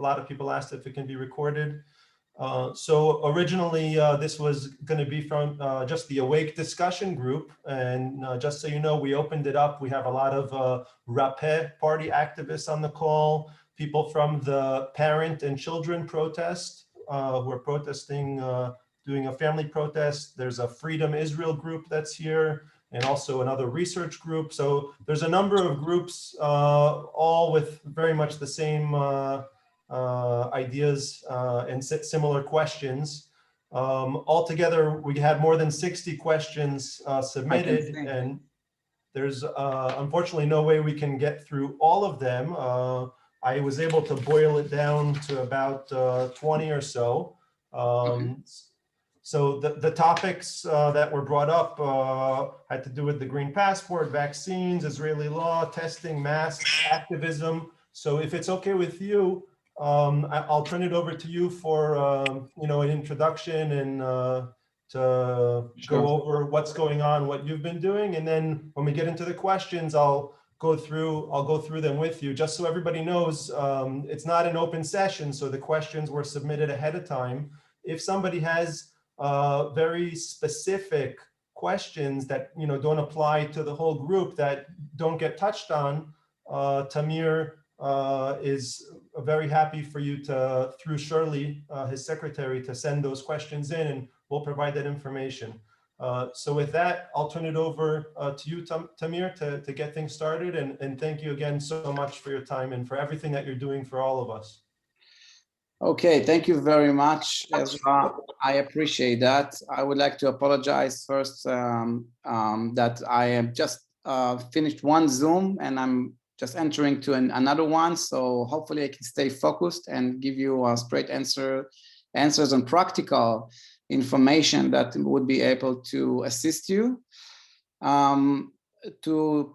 a lot of people asked if it can be recorded. So originally, this was going to be from just the Awake discussion group. And just so you know, we opened it up. We have a lot of Rappeh party activists on the call, people from the parent and children protest who are protesting, doing a family protest. There's a Freedom Israel group that's here, and also another research group. So there's a number of groups, all with very much the same ideas and similar questions. Altogether, we had more than 60 questions submitted, and there's unfortunately no way we can get through all of them. I was able to boil it down to about 20 or so. So the topics that were brought up had to do with the Green Passport, vaccines, Israeli law, testing, masks, activism. So if it's okay with you, I'll turn it over to you for an introduction and to go over what's going on, what you've been doing, and then when we get into the questions, I'll go through them with you, just so everybody knows. It's not an open session, so the questions were submitted ahead of time. If somebody has very specific questions that don't apply to the whole group, that don't get touched on, Tamir is very happy for you to, through Shirley, his secretary, to send those questions in, and we'll provide that information. So with that, I'll turn it over to you, Tamir, to get things started. And thank you again so much for your time and for everything that you're doing for all of us. Okay, thank you very much, Ezra. I appreciate that. I would like to apologize first that I have just finished one Zoom and I'm just entering to another one. So hopefully I can stay focused and give you straight answers and practical information that would be able to assist you. To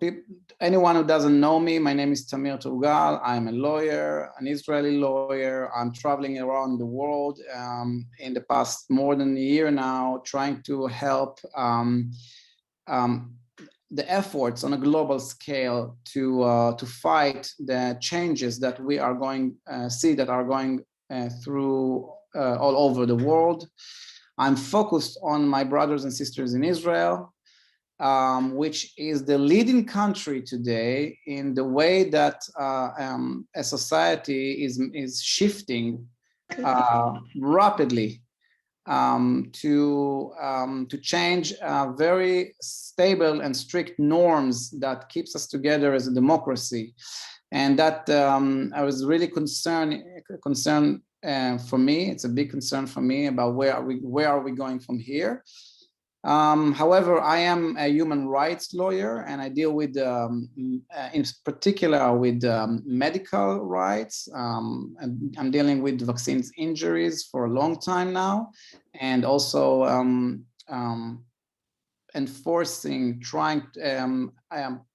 anyone who doesn't know me, my name is Tamir Turgal. I'm a lawyer, an Israeli lawyer. I'm traveling around the world in the past more than a year now, trying to help the efforts on a global scale to fight the changes that we are going through all over the world. I'm focused on my brothers and sisters in Israel, which is the leading country today in the way that a society is shifting rapidly to change very stable and strict norms that keeps us together as a democracy. And that I was really concerned for me. It's a big concern for me about where are we going from here. However, I am a human rights lawyer, and I deal with, in particular, with medical rights. I'm dealing with vaccines injuries for a long time now, and also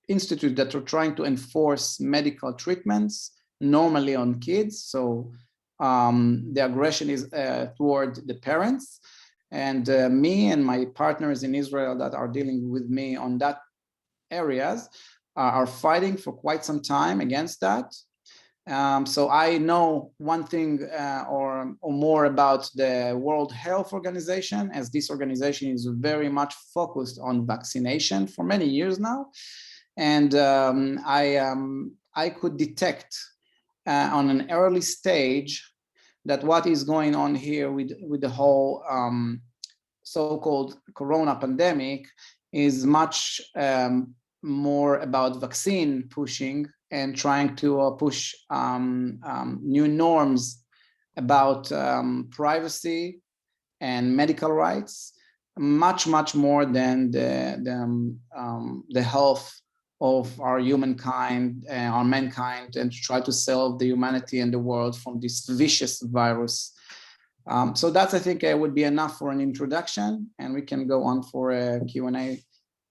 institutes that are trying to enforce medical treatments normally on kids. So the aggression is toward the parents. And me and my partners in Israel that are dealing with me on that areas are fighting for quite some time against that. So I know one thing or more about the World Health Organization, as this organization is very much focused on vaccination for many years now. And I could detect on an early stage that what is going on here with the whole so-called corona pandemic is much more about vaccine pushing and trying to push new norms about privacy and medical rights, much more than the health of our humankind, our mankind, and to try to save the humanity and the world from this vicious virus. So that's, I think, would be enough for an introduction, and we can go on for a Q&A.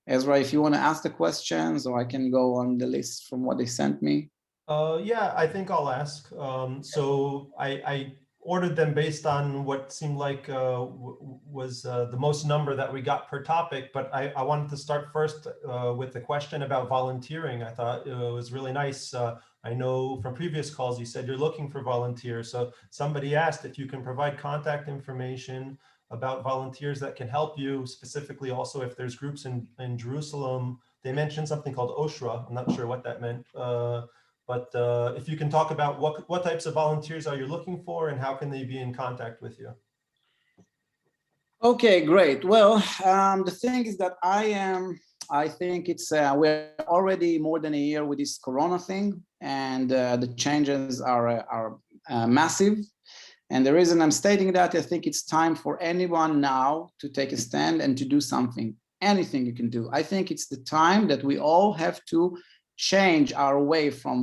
Ezra, if you want to ask the questions, or I can go on the list from what they sent me. Yeah, I think I'll ask. So I ordered them based on what seemed like was the most number that we got per topic. But I wanted to start first with the question about volunteering. I thought it was really nice. I know from previous calls you said you're looking for volunteers. So somebody asked if you can provide contact information about volunteers that can help you, specifically also if there's groups in Jerusalem. They mentioned something called OSHRA. I'm not sure what that meant. But if you can talk about what types of volunteers are you looking for and how can they be in contact with you? Okay, great. Well, the thing is that I think it's, we're already more than a year with this Corona thing, and the changes are massive. And the reason I'm stating that, I think it's time for anyone now to take a stand and to do something, anything you can do. I think it's the time that we all have to change our way from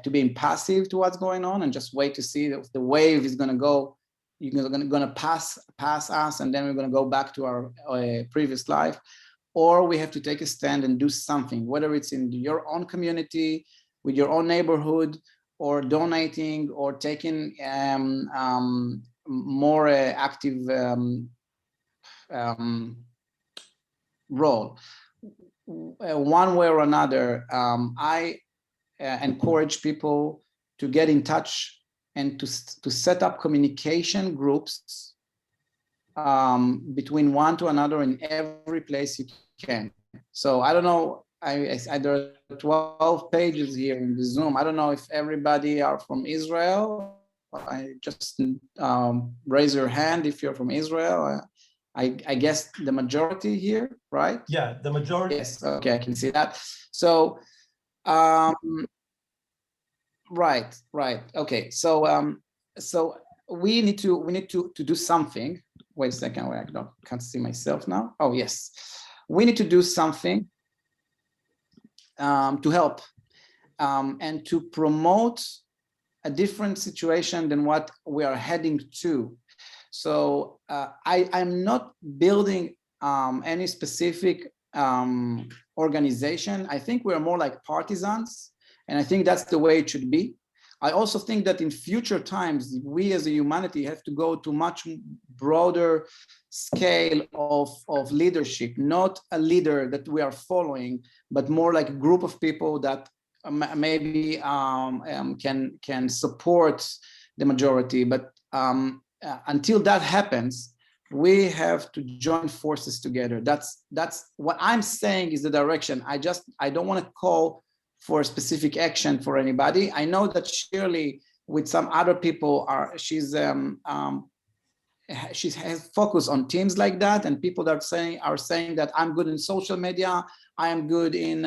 to being passive to what's going on and just wait to see if the wave is going to go, you're going to pass us, and then we're going to go back to our previous life. Or we have to take a stand and do something, whether it's in your own community, with your own neighborhood, or donating, or taking more active role. One way or another, I encourage people to get in touch and to set up communication groups between one to another in every place you can. So I don't know, there are 12 pages here in the Zoom. I don't know if everybody are from Israel. I just raise your hand if you're from Israel. I guess the majority here, right? Yeah, the majority. Yes, okay, I can see that. So, right, okay. So, so we need to do something. Wait a second, I can't see myself now. Oh yes, we need to do something to help and to promote a different situation than what we are heading to. So I'm not building any specific organization. I think we're more like partisans, and I think that's the way it should be. I also think that in future times, we as a humanity have to go to much broader scale of leadership, not a leader that we are following, but more like a group of people that maybe can support the majority. But until that happens, we have to join forces together. That's what I'm saying is the direction. I don't want to call for a specific action for anybody. I know that Shirley, with some other people, she has focus on teams like that, and people that are saying that I'm good in social media, I am good in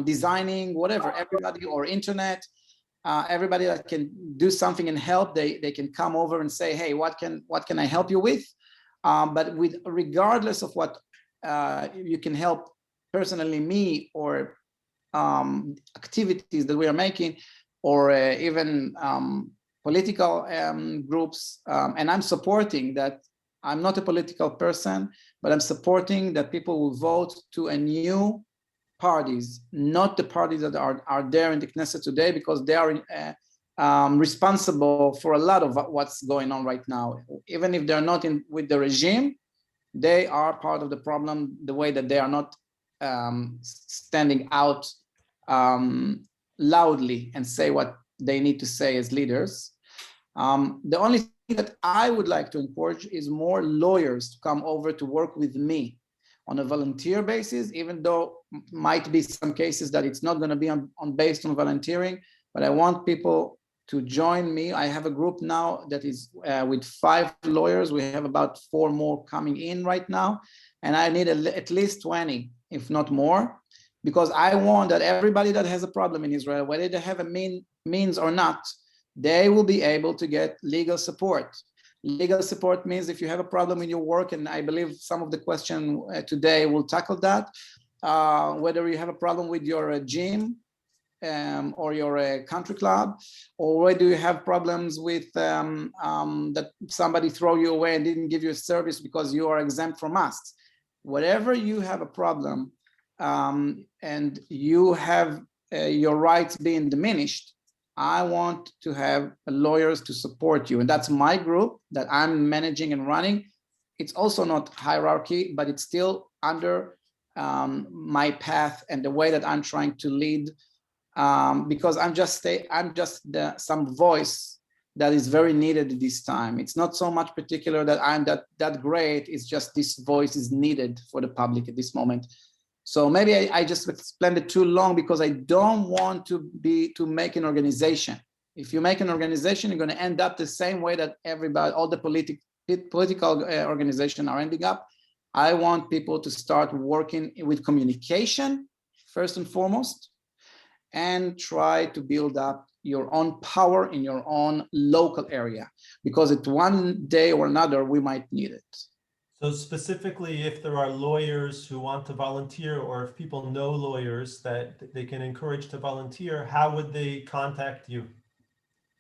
designing, whatever. Everybody, or internet, everybody that can do something and help, they can come over and say, hey, what can I help you with? But regardless of what you can help personally me, or activities that we are making, or even political groups, and I'm supporting that. I'm not a political person, but I'm supporting that people will vote to a new parties, not the parties that are there in the Knesset today, because they are responsible for a lot of what's going on right now. Even if they're not with the regime, they are part of the problem, the way that they are not standing out loudly and say what they need to say as leaders. The only thing that I would like to encourage is more lawyers to come over to work with me on a volunteer basis, even though might be some cases that it's not going to be based on volunteering, but I want people to join me. I have a group now that is with 5 lawyers. We have about 4 more coming in right now, and I need at least 20, if not more, because I want that everybody that has a problem in Israel, whether they have a means or not, they will be able to get legal support. Legal support means if you have a problem in your work, and I believe some of the question today will tackle that, whether you have a problem with your gym or your country club, or whether you have problems with that somebody throw you away and didn't give you a service because you are exempt from us. Whatever you have a problem and you have your rights being diminished, I want to have lawyers to support you. And that's my group that I'm managing and running. It's also not hierarchy, but it's still under my path and the way that I'm trying to lead, because I'm just some voice that is very needed this time. It's not so much particular that I'm that great. It's just this voice is needed for the public at this moment. So maybe I just explained it too long because I don't want to make an organization. If you make an organization, you're going to end up the same way that all the political organizations are ending up. I want people to start working with communication first and foremost, and try to build up your own power in your own local area, because at one day or another we might need it. So specifically, if there are lawyers who want to volunteer, or if people know lawyers that they can encourage to volunteer, how would they contact you?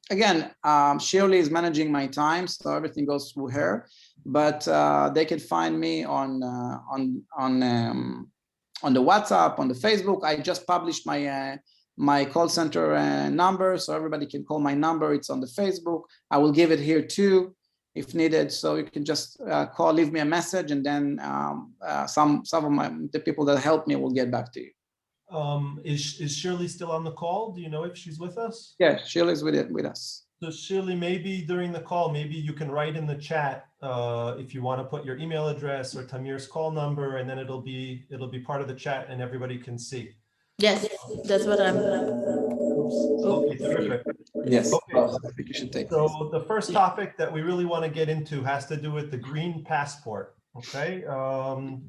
Again, Shirley is managing my time, so everything goes through her. But they can find me on the WhatsApp, on the Facebook. I just published my call center number, so everybody can call my number. It's on the Facebook. I will give it here too, if needed. So you can just call, leave me a message, and then some of the people that help me will get back to you. Is Shirley still on the call? Do you know if she's with us? Yeah, Shirley's with us. So Shirley, maybe during the call, maybe you can write in the chat if you want to put your email address or Tamir's call number, and then it'll be part of the chat and everybody can see. Yes, that's what I'm. Okay, terrific. Yes. Okay. I think you should take this. So the first topic that we really want to get into has to do with the green passport. Okay,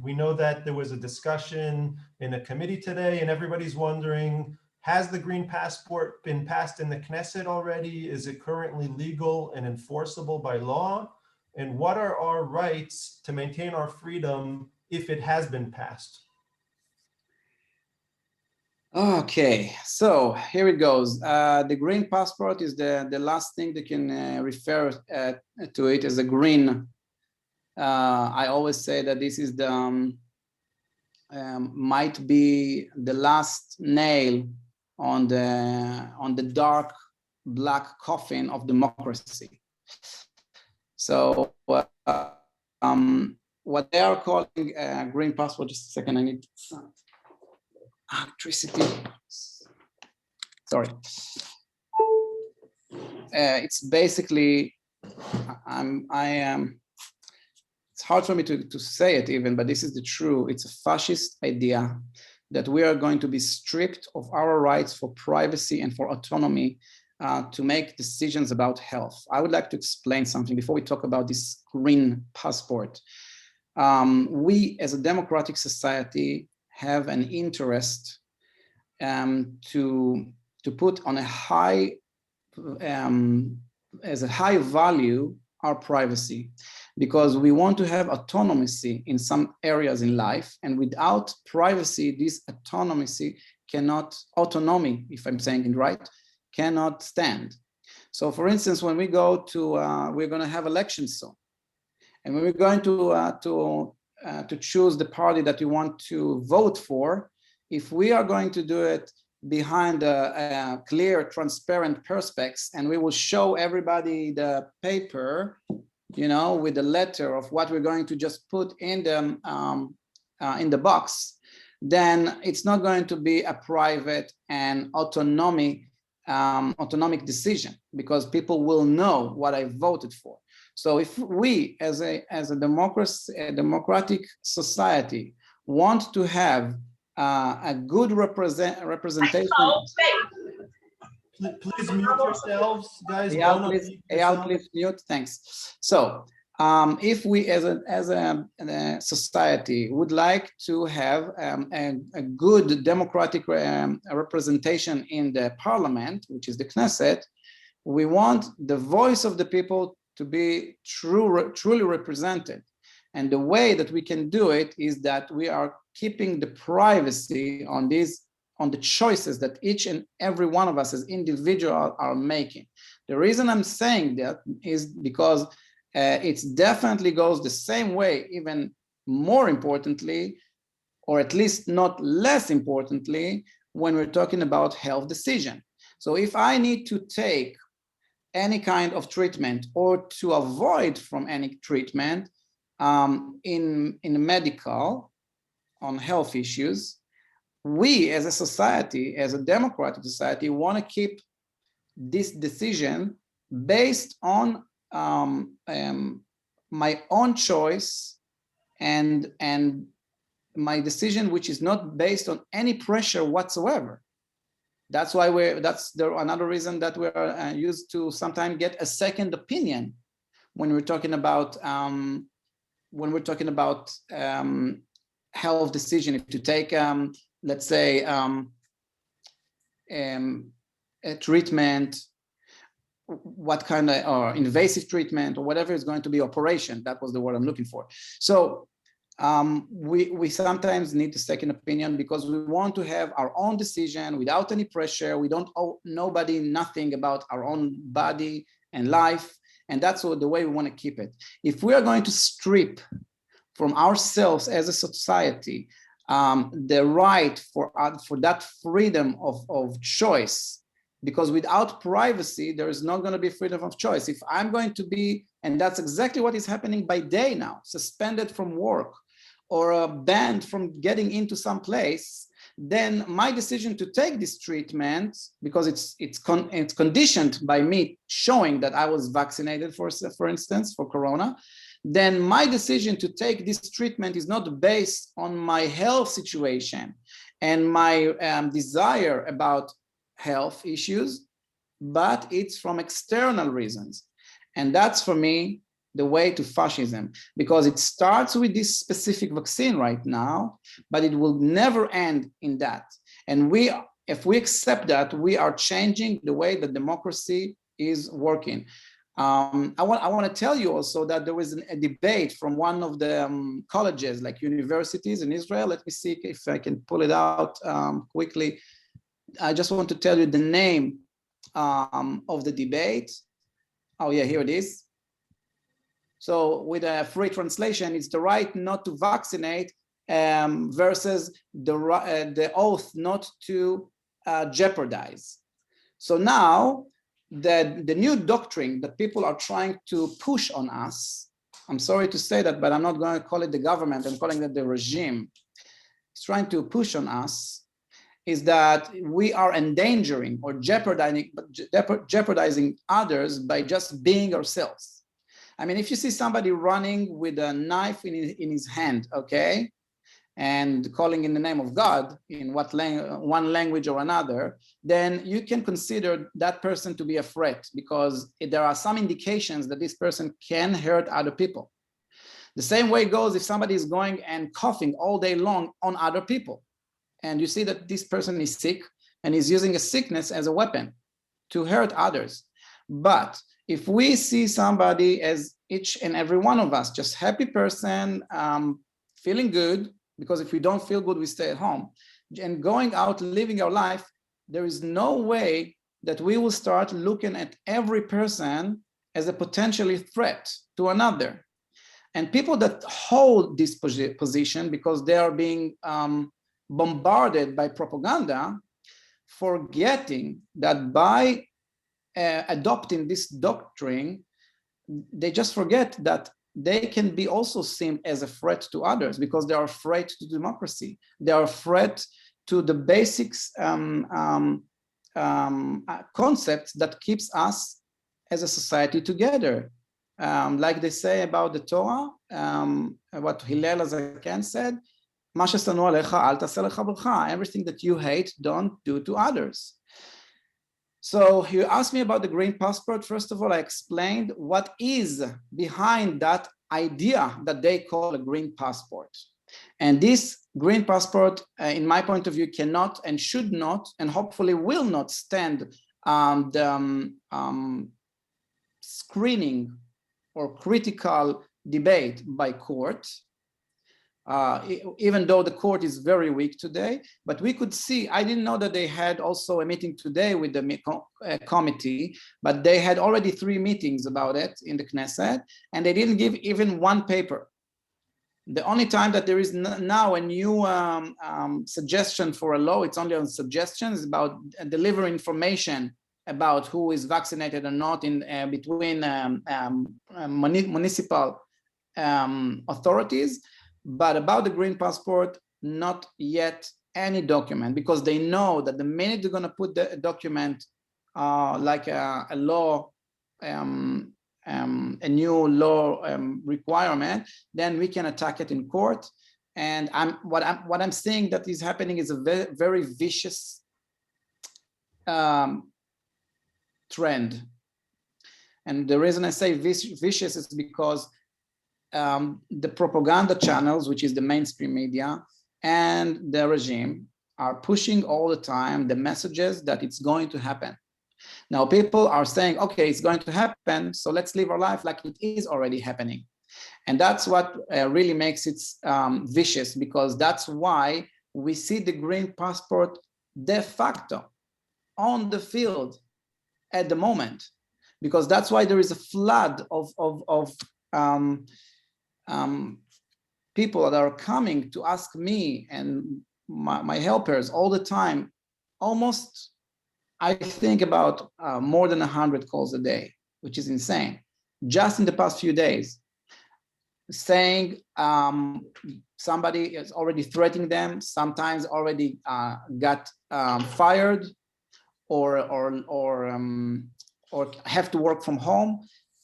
we know that there was a discussion in a committee today, and everybody's wondering, has the green passport been passed in the Knesset already? Is it currently legal and enforceable by law? And what are our rights to maintain our freedom if it has been passed? Okay, so here it goes. The green passport is the last thing that can refer to it as a green. I always say that this is the might be the last nail on the dark black coffin of democracy. So what they are calling green passport. Just a second, I need electricity. Sorry. It's basically it's hard for me to say it even, but this is the truth. It's a fascist idea that we are going to be stripped of our rights for privacy and for autonomy to make decisions about health. I would like to explain something before we talk about this green passport. We as a democratic society have an interest to put on a high, as a high value, our privacy, because we want to have autonomy in some areas in life, and without privacy, this autonomy, if I'm saying it right, cannot stand. So for instance, when we go to, we're going to have elections soon, and when we're going to choose the party that we want to vote for, if we are going to do it behind a clear, transparent perspex, and we will show everybody the paper, you know, with the letter of what we're going to just put in the box, then it's not going to be a private and autonomic decision, because people will know what I voted for. So if we, as a democratic society, want to have a good representation. Please mute yourselves, guys. Please mute. Thanks. So if we, as a society, would like to have a good democratic representation in the parliament, which is the Knesset, we want the voice of the people to be truly represented. And the way that we can do it is that we are keeping the privacy on the choices that each and every one of us as individuals are making. The reason I'm saying that is because it definitely goes the same way, even more importantly, or at least not less importantly, when we're talking about health decision. So if I need to take any kind of treatment or to avoid from any treatment in medical on health issues, we as a society, as a democratic society, want to keep this decision based on my own choice and my decision, which is not based on any pressure whatsoever. That's why another reason that we're used to sometimes get a second opinion when we're talking about health decision. If to take let's say a treatment, what kind of or invasive treatment or whatever is going to be operation. That was the word I'm looking for. So we sometimes need a second opinion because we want to have our own decision without any pressure. We don't owe nobody nothing about our own body and life. And that's the way we want to keep it. If we are going to strip from ourselves as a society the right for that freedom of choice, because without privacy, there is not going to be freedom of choice. If I'm going to be, and that's exactly what is happening by day now, suspended from work or banned from getting into some place, then my decision to take this treatment, because it's conditioned by me showing that I was vaccinated, for instance, for corona, then my decision to take this treatment is not based on my health situation and my desire about health issues, but it's from external reasons. And that's for me the way to fascism, because it starts with this specific vaccine right now, but it will never end in that. And if we accept that, we are changing the way that democracy is working. I want to tell you also that there was a debate from one of the colleges, like universities in Israel. Let me see if I can pull it out quickly. I just want to tell you the name of the debate. Oh yeah, here it is. So with a free translation, it's the right not to vaccinate versus the oath not to jeopardize. So now the new doctrine that people are trying to push on us, I'm sorry to say that, but I'm not going to call it the government, I'm calling it the regime, is trying to push on us, is that we are endangering or jeopardizing others by just being ourselves. I mean, if you see somebody running with a knife in his hand, okay, and calling in the name of God in one language or another, then you can consider that person to be a threat, because there are some indications that this person can hurt other people. The same way goes if somebody is going and coughing all day long on other people, and you see that this person is sick and is using a sickness as a weapon to hurt others. But if we see somebody as each and every one of us, just happy person, feeling good, because if we don't feel good, we stay at home, and going out, living our life, there is no way that we will start looking at every person as a potentially threat to another. And people that hold this position because they are being bombarded by propaganda, forgetting that by adopting this doctrine, they just forget that they can be also seen as a threat to others, because they are afraid to democracy. They are afraid to the basics concepts that keeps us as a society together. Like they say about the Torah, what Hillel Azaken said, everything that you hate, don't do to others. So you asked me about the green passport. First of all, I explained what is behind that idea that they call a green passport. And this green passport, in my point of view, cannot and should not, and hopefully will not stand the screening or critical debate by court. Even though the court is very weak today, but we could see, I didn't know that they had also a meeting today with the committee, but they had already 3 meetings about it in the Knesset, and they didn't give even one paper. The only time that there is now a new suggestion for a law, it's only on suggestions about delivering information about who is vaccinated or not in between municipal authorities, but about the green passport, not yet any document, because they know that the minute they're going to put the document like a law, a new law requirement, then we can attack it in court. And what I'm seeing that is happening is a very, very vicious trend. And the reason I say vicious is because the propaganda channels, which is the mainstream media, and the regime are pushing all the time the messages that it's going to happen. Now people are saying, okay, it's going to happen, so let's live our life like it is already happening. And that's what really makes it vicious, because that's why we see the green passport de facto on the field at the moment, because that's why there is a flood of people that are coming to ask me and my helpers all the time, almost, I think about more than 100 calls a day, which is insane, just in the past few days, saying somebody is already threatening them, sometimes already got fired or have to work from home,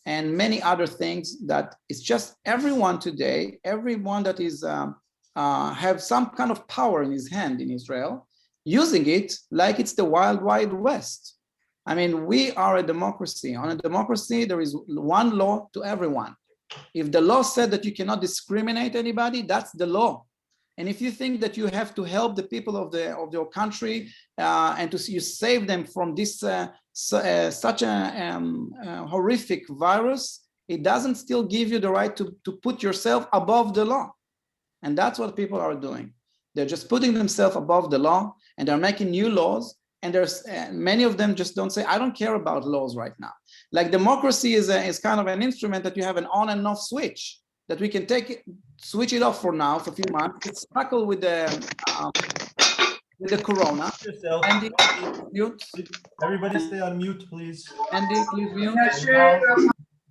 and many other things. That it's just everyone today, everyone that is have some kind of power in his hand in Israel, using it like it's the wild, wild west. I mean, we are a democracy. On a democracy, there is one law to everyone. If the law said that you cannot discriminate anybody, that's the law. And if you think that you have to help the people of your country and you save them from this such a horrific virus, it doesn't still give you the right to put yourself above the law. And that's what people are doing. They're just putting themselves above the law, and they're making new laws. And there's many of them just don't say, I don't care about laws right now. Like democracy is kind of an instrument that you have an on and off switch, that we can switch it off for now for a few months. It's tackled with the corona. Andy, mute. Everybody stay on mute, please. Andy, please mute.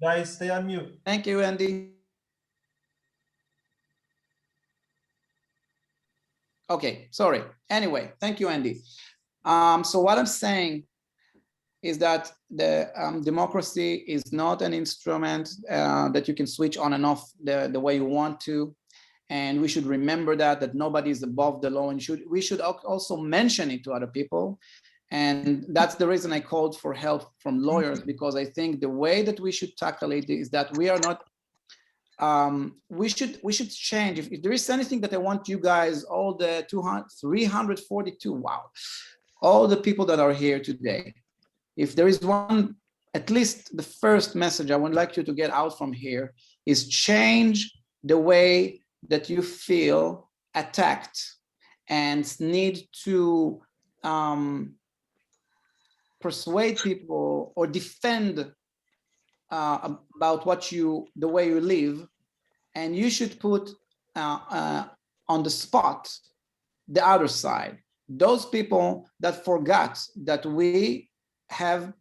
Guys, stay on mute. Thank you, Andy. Okay, sorry. Anyway, thank you, Andy. So what I'm saying is that the democracy is not an instrument that you can switch on and off the way you want to. And we should remember that nobody is above the law, and we should also mention it to other people. And that's the reason I called for help from lawyers, because I think the way that we should tackle it is that we are not, we should change. If there is anything that I want you guys, all the 342, wow, all the people that are here today, if there is one, at least the first message I would like you to get out from here is change the way that you feel attacked and need to persuade people or defend about the way you live. And you should put on the spot the other side, those people that forgot that we have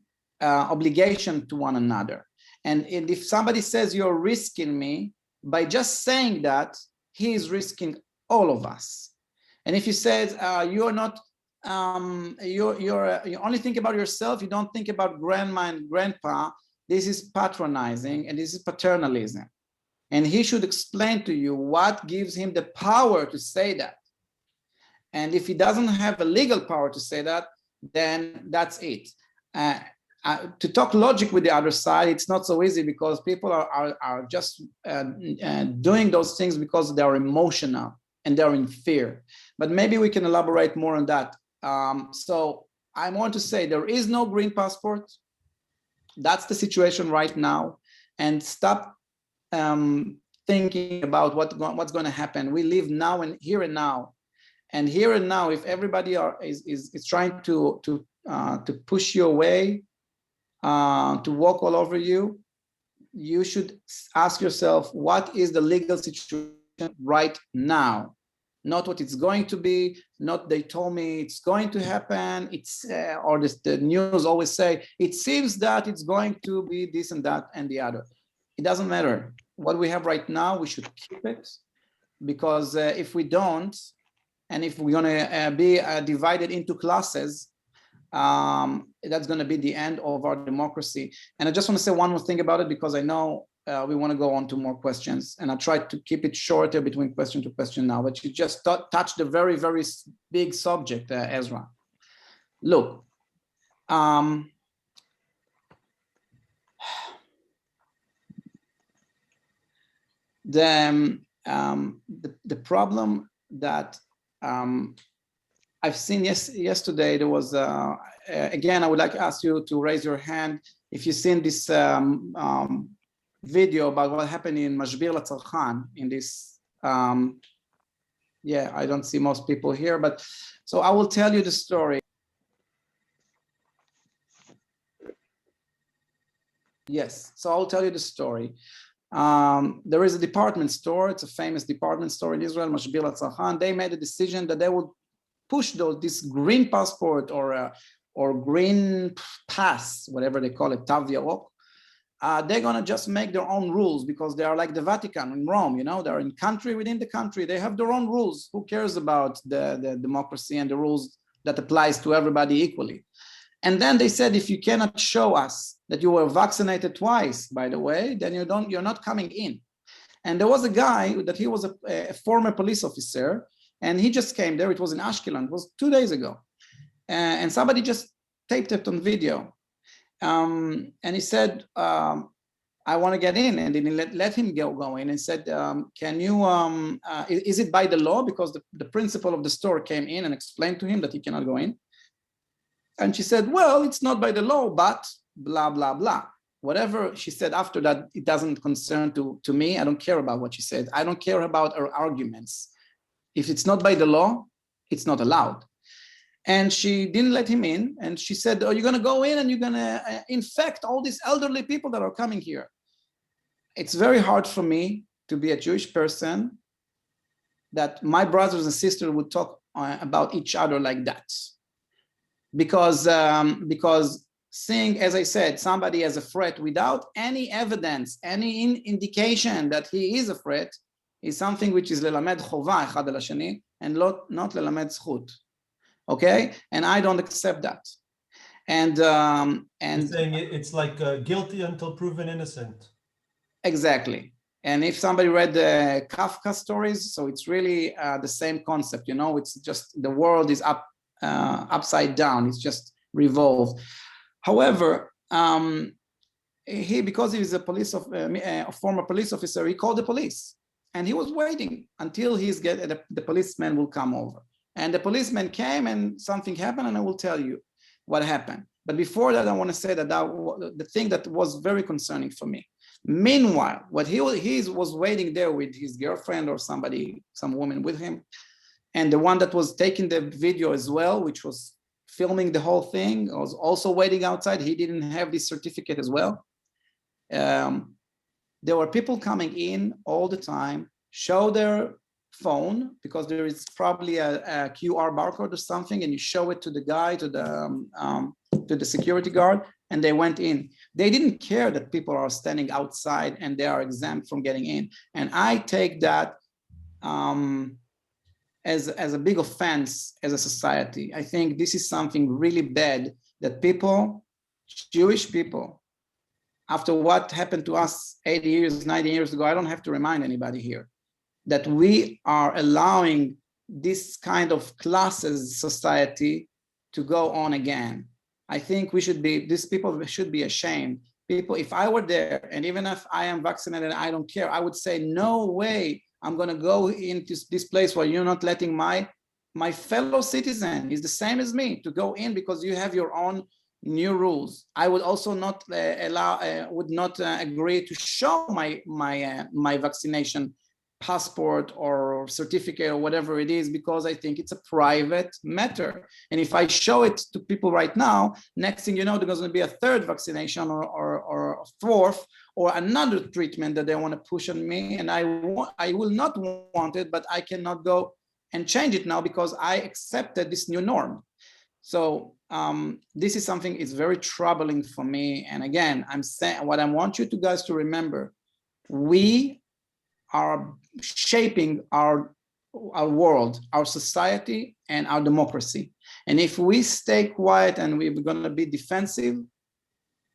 obligation to one another. And if somebody says you're risking me, by just saying that, he is risking all of us. And if you said you're not, you only think about yourself, you don't think about grandma and grandpa, this is patronizing and this is paternalism. And he should explain to you what gives him the power to say that. And if he doesn't have a legal power to say that, then that's it. To talk logic with the other side, it's not so easy, because people are just doing those things because they are emotional and they're in fear. But maybe we can elaborate more on that. So I want to say there is no green passport. That's the situation right now. And stop thinking about what's going to happen. We live now and here and now. And here and now, if everybody is trying to push you away, to walk all over you, you should ask yourself, what is the legal situation right now, not what it's going to be, not they told me it's going to happen, it's or the news always say it seems that it's going to be this and that and the other. It doesn't matter. What we have right now, we should keep it, because if we don't, and if we're gonna be divided into classes, that's going to be the end of our democracy. And I just want to say one more thing about it, because I know we want to go on to more questions, and I tried to keep it shorter between question to question now, but you just touched a very, very big subject, Ezra. Look, the problem that I've seen yesterday, there was, again, I would like to ask you to raise your hand if you've seen this video about what happened in Mashbir LaTzarchan, in this, yeah, I don't see most people here, but so I will tell you the story. Yes, so I'll tell you the story. There is a department store, it's a famous department store in Israel, Mashbir LaTzarchan. They made a decision that they would push this green passport or green pass, whatever they call it, Tav Yarok. They're gonna just make their own rules, because they are like the Vatican in Rome, you know, they're in country within the country. They have their own rules. Who cares about the democracy and the rules that applies to everybody equally? And then they said, if you cannot show us that you were vaccinated twice, by the way, then you're not coming in. And there was a guy that he was a former police officer, and he just came there. It was in Ashkelon. It was 2 days ago. And somebody just taped it on video. And he said, I want to get in. And then let him go in, and said, can you, is it by the law? Because the principal of the store came in and explained to him that he cannot go in. And she said, well, it's not by the law, but blah, blah, blah. Whatever she said after that, it doesn't concern to me. I don't care about what she said. I don't care about her arguments. If it's not by the law, it's not allowed. And she didn't let him in. And she said, oh, you're going to go in and you're going to infect all these elderly people that are coming here. It's very hard for me to be a Jewish person that my brothers and sisters would talk about each other like that. Because seeing, as I said, somebody as a threat without any evidence, any indication that he is a threat, is something which is lelamed chova echad al hashani and not lelamed zchut. Okay, and I don't accept that. And you're saying it's like guilty until proven innocent. Exactly. And if somebody read the Kafka stories, so it's really the same concept. You know, it's just the world is upside down. It's just revolved. However, because he is a former police officer, he called the police. And he was waiting until the policeman will come over. And the policeman came and something happened, and I will tell you what happened. But before that, I want to say that the thing that was very concerning for me. Meanwhile, what he was waiting there with his girlfriend or some woman with him, and the one that was taking the video as well, which was filming the whole thing, was also waiting outside. He didn't have this certificate as well. There were people coming in all the time, show their phone, because there is probably a QR barcode or something, and you show it to the guy, to the security guard, and they went in. They didn't care that people are standing outside and they are exempt from getting in. And I take that as a big offense as a society. I think this is something really bad that people, Jewish people, after what happened to us 80 years, 90 years ago, I don't have to remind anybody here, that we are allowing this kind of classes society to go on again. I think these people should be ashamed. People, if I were there, and even if I am vaccinated, I don't care, I would say, no way, I'm gonna go into this place where you're not letting my fellow citizen, is the same as me, to go in because you have your own new rules. I would also not agree to show my vaccination passport or certificate or whatever it is, because I think it's a private matter. And if I show it to people right now, next thing you know, there's going to be a third vaccination or a fourth or another treatment that they want to push on me. And I will not want it, but I cannot go and change it now because I accepted this new norm. So this is something is very troubling for me. And again, I'm saying what I want you guys to remember, we are shaping our world, our society, and our democracy. And if we stay quiet and we're going to be defensive,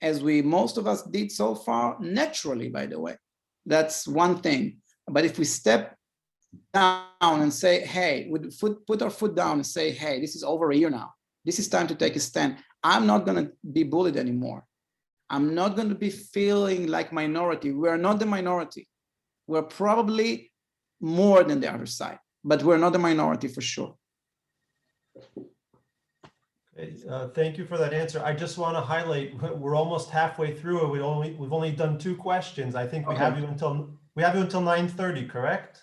as most of us did so far, naturally, by the way, that's one thing. But if we step down and say, hey, we put our foot down and say, hey, this is over a year now. This is time to take a stand. I'm not going to be bullied anymore. I'm not going to be feeling like minority. We're not the minority. We're probably more than the other side, but we're not the minority for sure. Thank you for that answer. I just want to highlight, we're almost halfway through it. We've only done 2 questions. I think we have you until 9:30, correct?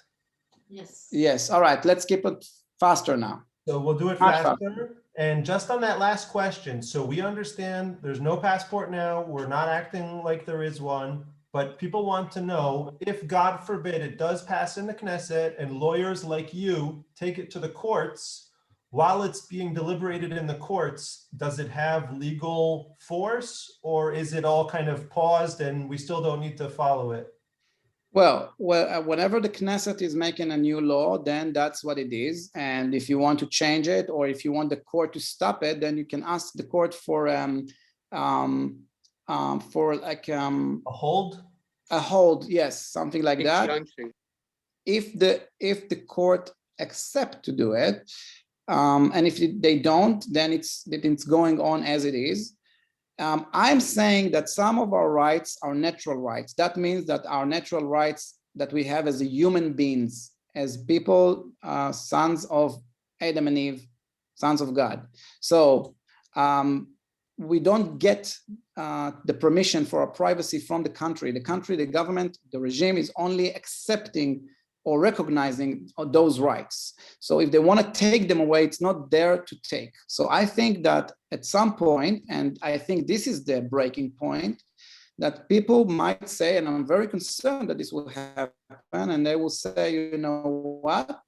Yes. Yes. All right. Let's keep it faster now. So we'll do it faster. And just on that last question, so we understand there's no passport now. We're not acting like there is one. But people want to know if, God forbid, it does pass in the Knesset and lawyers like you take it to the courts, while it's being deliberated in the courts, does it have legal force, or is it all kind of paused and we still don't need to follow it? Well, whenever the Knesset is making a new law, then that's what it is. And if you want to change it, or if you want the court to stop it, then you can ask the court for like a hold, yes, something like that. If the court accept to do it, and if they don't, then it's going on as it is. I'm saying that some of our rights are natural rights. That means that our natural rights that we have as human beings, as people, sons of Adam and Eve, sons of God. So we don't get the permission for our privacy from the country. The government, the regime is only accepting or recognizing those rights. So if they want to take them away, it's not there to take. So I think that at some point, and I think this is the breaking point, that people might say, and I'm very concerned that this will happen, and they will say, you know what?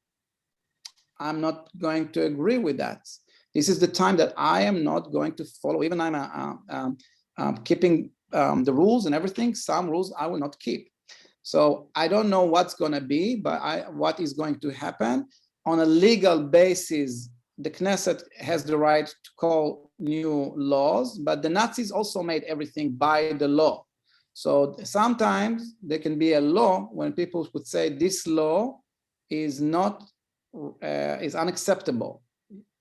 I'm not going to agree with that. This is the time that I am not going to follow, even I'm keeping the rules and everything, some rules I will not keep. So I don't know what's going to be, but what is going to happen. On a legal basis, the Knesset has the right to call new laws, but the Nazis also made everything by the law. So sometimes there can be a law when people would say this law is not is unacceptable.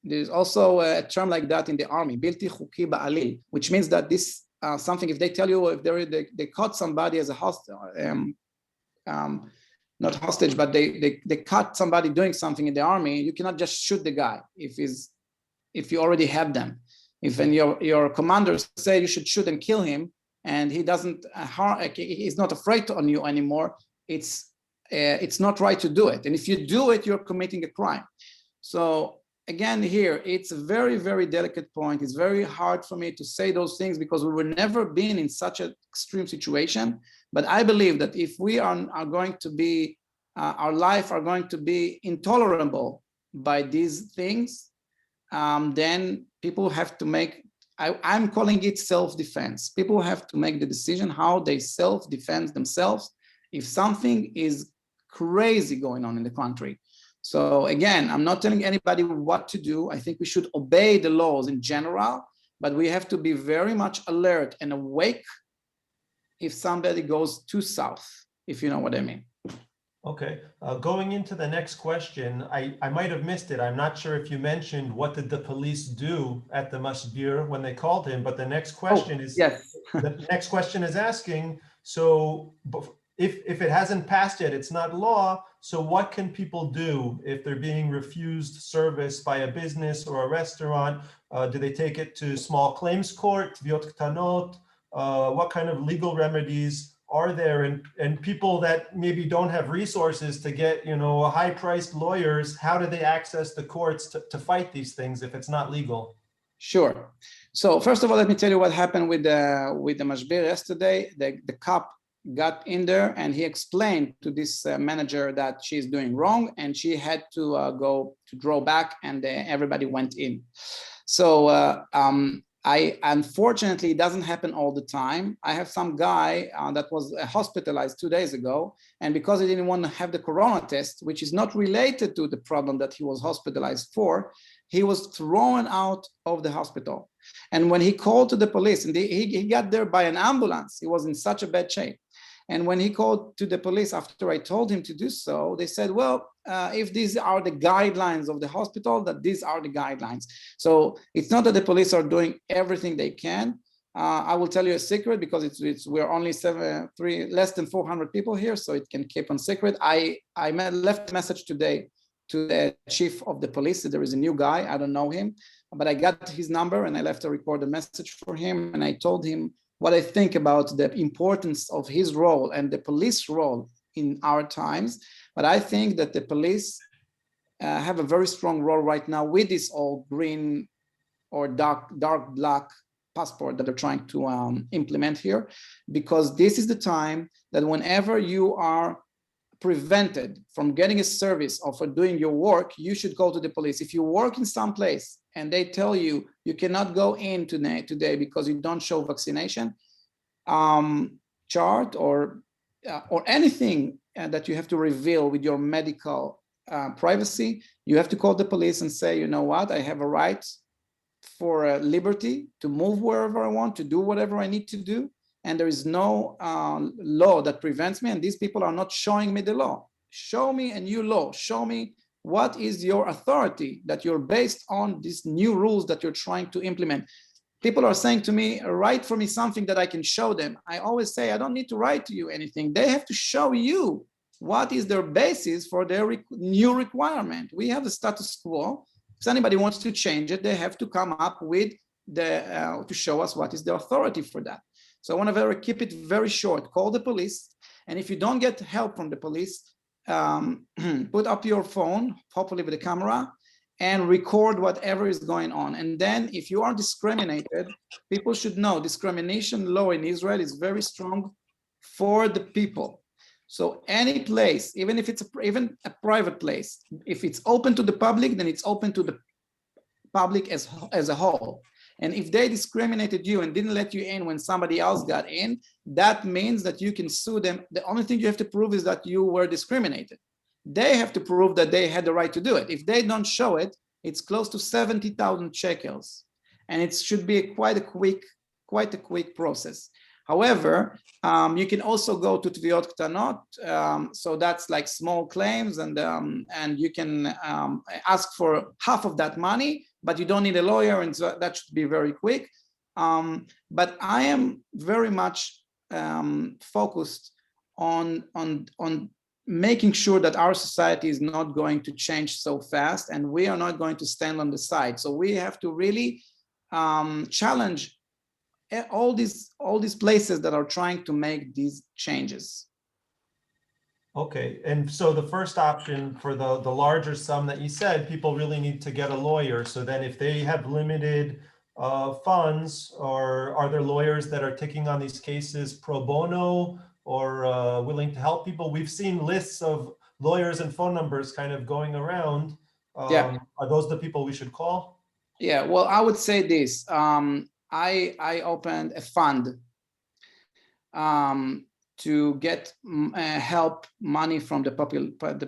There's also a term like that in the army, bilti chuki ba'alil, which means that this something, if they tell you if they caught somebody as a hostage, not hostage, but they caught somebody doing something in the army, you cannot just shoot the guy if you already have them. If your commanders say you should shoot and kill him, and he doesn't he's not afraid on you anymore, it's not right to do it. And if you do it, you're committing a crime. So again, here, it's a very, very delicate point. It's very hard for me to say those things because we were never been in such an extreme situation. But I believe that if we are going to be, our life are going to be intolerable by these things, then people have to make, I'm calling it self-defense. People have to make the decision how they self-defend themselves if something is crazy going on in the country. So again, I'm not telling anybody what to do. I think we should obey the laws in general, but we have to be very much alert and awake if somebody goes too south, if you know what I mean. Okay, going into the next question, I might have missed it. I'm not sure if you mentioned what did the police do at the Mashbir when they called him, but the next question is, yes. The next question is asking, so if it hasn't passed yet, it's not law, so what can people do if they're being refused service by a business or a restaurant? Do they take it to small claims court, tviot ktanot? What kind of legal remedies are there, and people that maybe don't have resources to get, high-priced lawyers, how do they access the courts to fight these things if it's not legal? Sure. So first of all, let me tell you what happened with the mashbir yesterday. The cop got in there and he explained to this manager that she's doing wrong and she had to go to draw back, and everybody went in. So unfortunately, it doesn't happen all the time. I have some guy that was hospitalized 2 days ago, and because he didn't want to have the corona test, which is not related to the problem that he was hospitalized for, he was thrown out of the hospital. And when he called to the police, and he got there by an ambulance, he was in such a bad shape. And when he called to the police after I told him to do so, they said, well, if these are the guidelines of the hospital, that these are the guidelines. So it's not that the police are doing everything they can. I will tell you a secret, because we're only less than 400 people here, so it can keep on secret. I left a message today to the chief of the police. There is a new guy, I don't know him, but I got his number and I left a recorded message for him, and I told him what I think about the importance of his role and the police role in our times. But I think that the police have a very strong role right now with this old green or dark black passport that they're trying to implement here, because this is the time that whenever you are prevented from getting a service or for doing your work, you should go to the police. If you work in some place and they tell you you cannot go in today because you don't show vaccination chart or anything that you have to reveal with your medical privacy, you have to call the police and say, you know what, I have a right for liberty to move wherever I want, to do whatever I need to do. And there is no law that prevents me, and these people are not showing me the law. Show me a new law. Show me what is your authority that you're based on these new rules that you're trying to implement. People are saying to me, write for me something that I can show them. I always say, I don't need to write to you anything. They have to show you what is their basis for their new requirement. We have the status quo. If anybody wants to change it, they have to come up with to show us what is the authority for that. So I want to keep it very short. Call the police, and if you don't get help from the police, put up your phone, hopefully with a camera, and record whatever is going on. And then if you are discriminated, people should know discrimination law in Israel is very strong for the people. So any place, even if it's even a private place, if it's open to the public, then it's open to the public as a whole. And if they discriminated you and didn't let you in when somebody else got in, that means that you can sue them. The only thing you have to prove is that you were discriminated. They have to prove that they had the right to do it. If they don't show it, it's close to 70,000 shekels. And it should be quite a quick process. However, you can also go to Tviot Ktanot. So that's like small claims, and you can ask for half of that money, but you don't need a lawyer, and so that should be very quick. But I am very much focused on making sure that our society is not going to change so fast, and we are not going to stand on the side. So we have to really challenge all these places that are trying to make these changes. Okay, and so the first option for the larger sum that you said, people really need to get a lawyer. So then if they have limited funds, or are there lawyers that are taking on these cases pro bono or willing to help people? We've seen lists of lawyers and phone numbers kind of going around. Yeah. Are those the people we should call? Yeah, well, I would say this. I opened a fund to get help money from the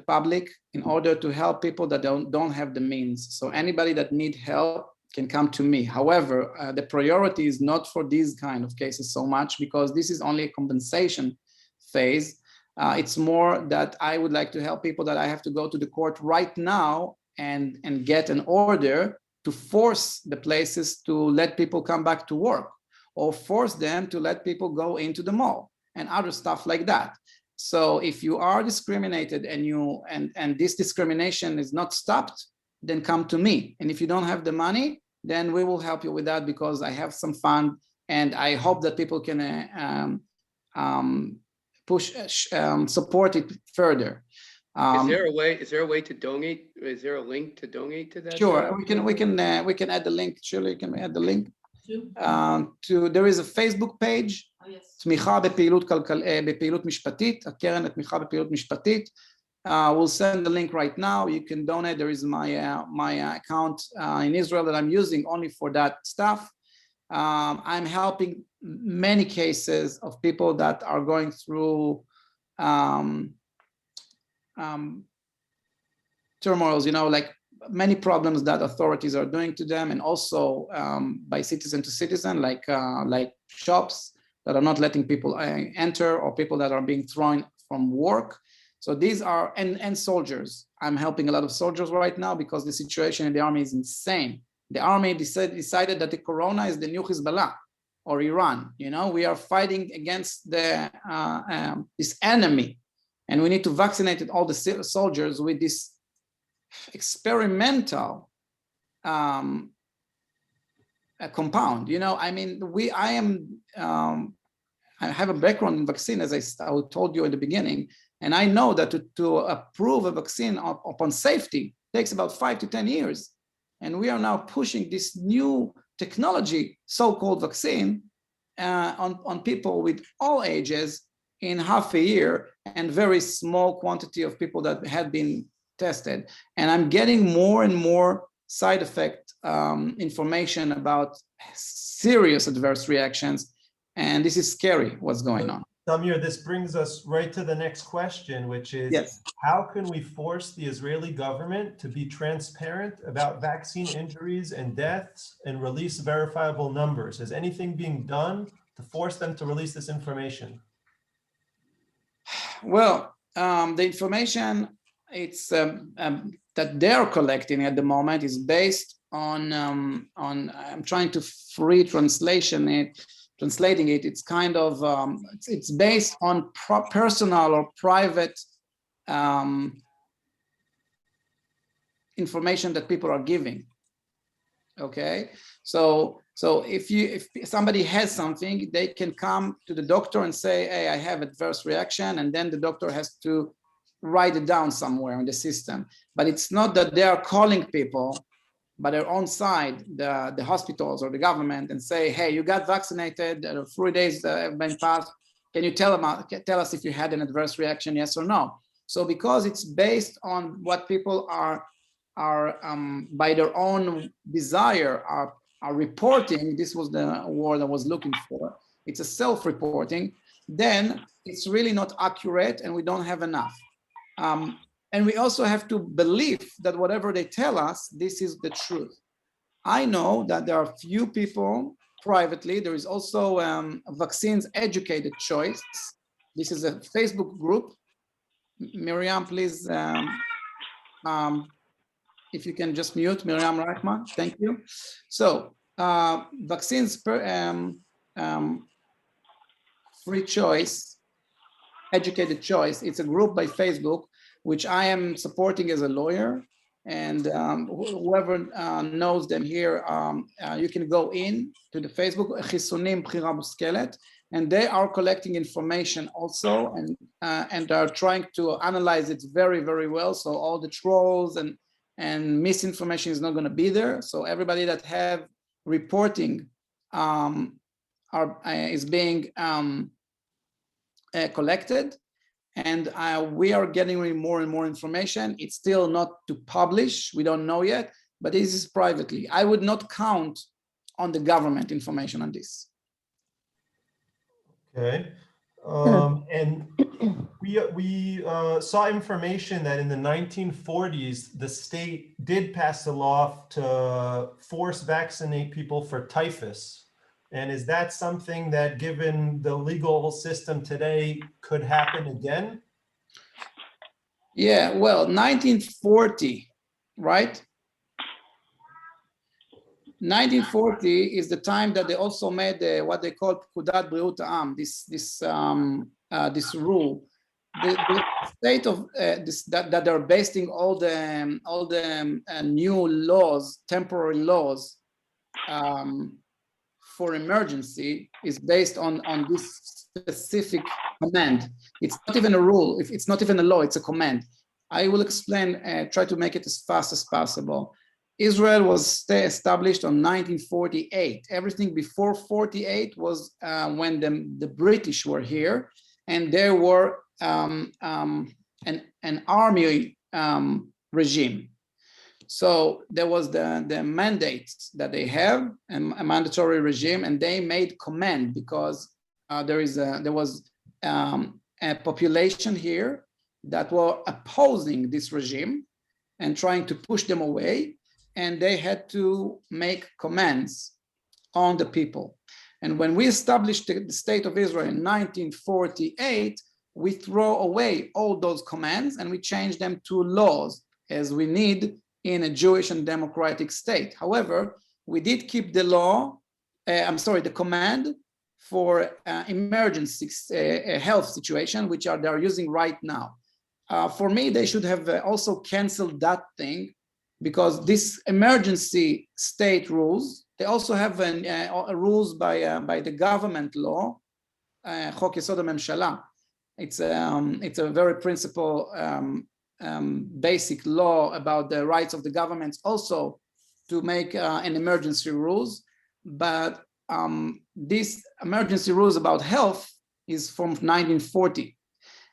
public in order to help people that don't have the means. So anybody that need help can come to me. However, the priority is not for these kind of cases so much, because this is only a compensation phase. It's more that I would like to help people that I have to go to the court right now and get an order to force the places to let people come back to work, or force them to let people go into the mall and other stuff like that. So if you are discriminated and this discrimination is not stopped, then come to me. And if you don't have the money, then we will help you with that, because I have some fund, and I hope that people can support it further. Is there a way? Is there a way to donate? Is there a link to donate to that? Sure, we can add the link. Shirley, can we add the link? There is a Facebook page. תמיכה בפעילות משפטית, הקרן לתמיכה בפעילות משפטית. We'll send the link right now. You can donate. There is my account in Israel that I'm using only for that stuff. I'm helping many cases of people that are going through turmoils, like many problems that authorities are doing to them, and also by citizen to citizen, like shops that are not letting people enter, or people that are being thrown from work. So these are, and soldiers. I'm helping a lot of soldiers right now because the situation in the army is insane. The army decided that the corona is the new Hezbollah or Iran. We are fighting against this enemy, and we need to vaccinate all the soldiers with this experimental compound. I have a background in vaccine, as I told you in the beginning, and I know that to approve a vaccine upon safety takes about 5 to 10 years. And we are now pushing this new technology, so-called vaccine, on people with all ages in half a year, and very small quantity of people that had been tested. And I'm getting more and more side effect information about serious adverse reactions. And this is scary, what's going on. Tamir, this brings us right to the next question, which is, yes, how can we force the Israeli government to be transparent about vaccine injuries and deaths and release verifiable numbers? Is anything being done to force them to release this information? Well, the information that they're collecting at the moment is based on I'm trying to free translating it. It's kind of it's based on personal or private information that people are giving. Okay, so if somebody has something, they can come to the doctor and say, hey, I have adverse reaction, and then the doctor has to write it down somewhere in the system. But it's not that they are calling people by their own side, the hospitals or the government, and say, hey, you got vaccinated, 3 days have been passed, can you tell us if you had an adverse reaction, yes or no? So because it's based on what people are by their own desire are reporting, this was the word I was looking for, it's a self-reporting, then it's really not accurate and we don't have enough. And we also have to believe that whatever they tell us, this is the truth. I know that there are few people privately. There is also Vaccines Educated Choice. This is a Facebook group. Miriam, please, if you can just mute Miriam Reichman, thank you. So Vaccines Free Choice, Educated Choice, it's a group by Facebook, which I am supporting as a lawyer, and whoever knows them here, you can go in to the Facebook, חיסונים בחירה מושכלת, and they are collecting information also, and are trying to analyze it very, very well. So all the trolls and misinformation is not going to be there. So everybody that have reporting is being collected. And we are getting more and more information. It's still not to publish. We don't know yet, but this is privately. I would not count on the government information on this. Okay. And we saw information that in the 1940s, the state did pass a law to force vaccinate people for typhus. And is that something that, given the legal system today, could happen again? Yeah, well, 1940, right? 1940 is the time that they also made what they call פקודת בריאות העם, this rule. The state of that they're basing all the new laws, temporary laws, for emergency is based on this specific command. It's not even a rule. If it's not even a law, it's a command. I will explain, try to make it as fast as possible. Israel was established on 1948. Everything before 48 was when the British were here, and there were an army regime. So there was the mandate that they have, a mandatory regime, and they made command because there was a population here that were opposing this regime and trying to push them away, and they had to make commands on the people. And when we established the state of Israel in 1948, we throw away all those commands and we change them to laws, as we need in a Jewish and democratic state. However, we did keep the law, the command for emergency health situation, which they're using right now. For me, they should have also canceled that thing, because this emergency state rules, they also have rules by the government law, Chok Yesod HaMemshala. It's a very principle, basic law about the rights of the governments also to make an emergency rules. But these emergency rules about health is from 1940.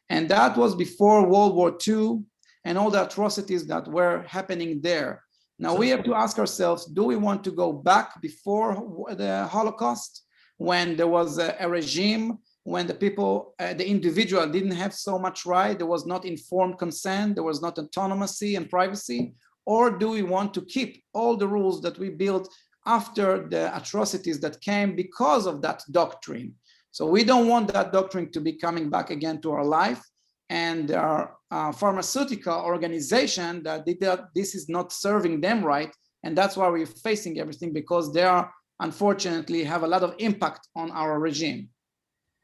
And that was before World War II and all the atrocities that were happening there. Now we have to ask ourselves, do we want to go back before the Holocaust, when there was a regime, when the people, the individual didn't have so much right, there was not informed consent, there was not autonomy and privacy? Or do we want to keep all the rules that we built after the atrocities that came because of that doctrine? So we don't want that doctrine to be coming back again to our life. And there are pharmaceutical organizations that this is not serving them right. And that's why we're facing everything, because they are, unfortunately, have a lot of impact on our regime.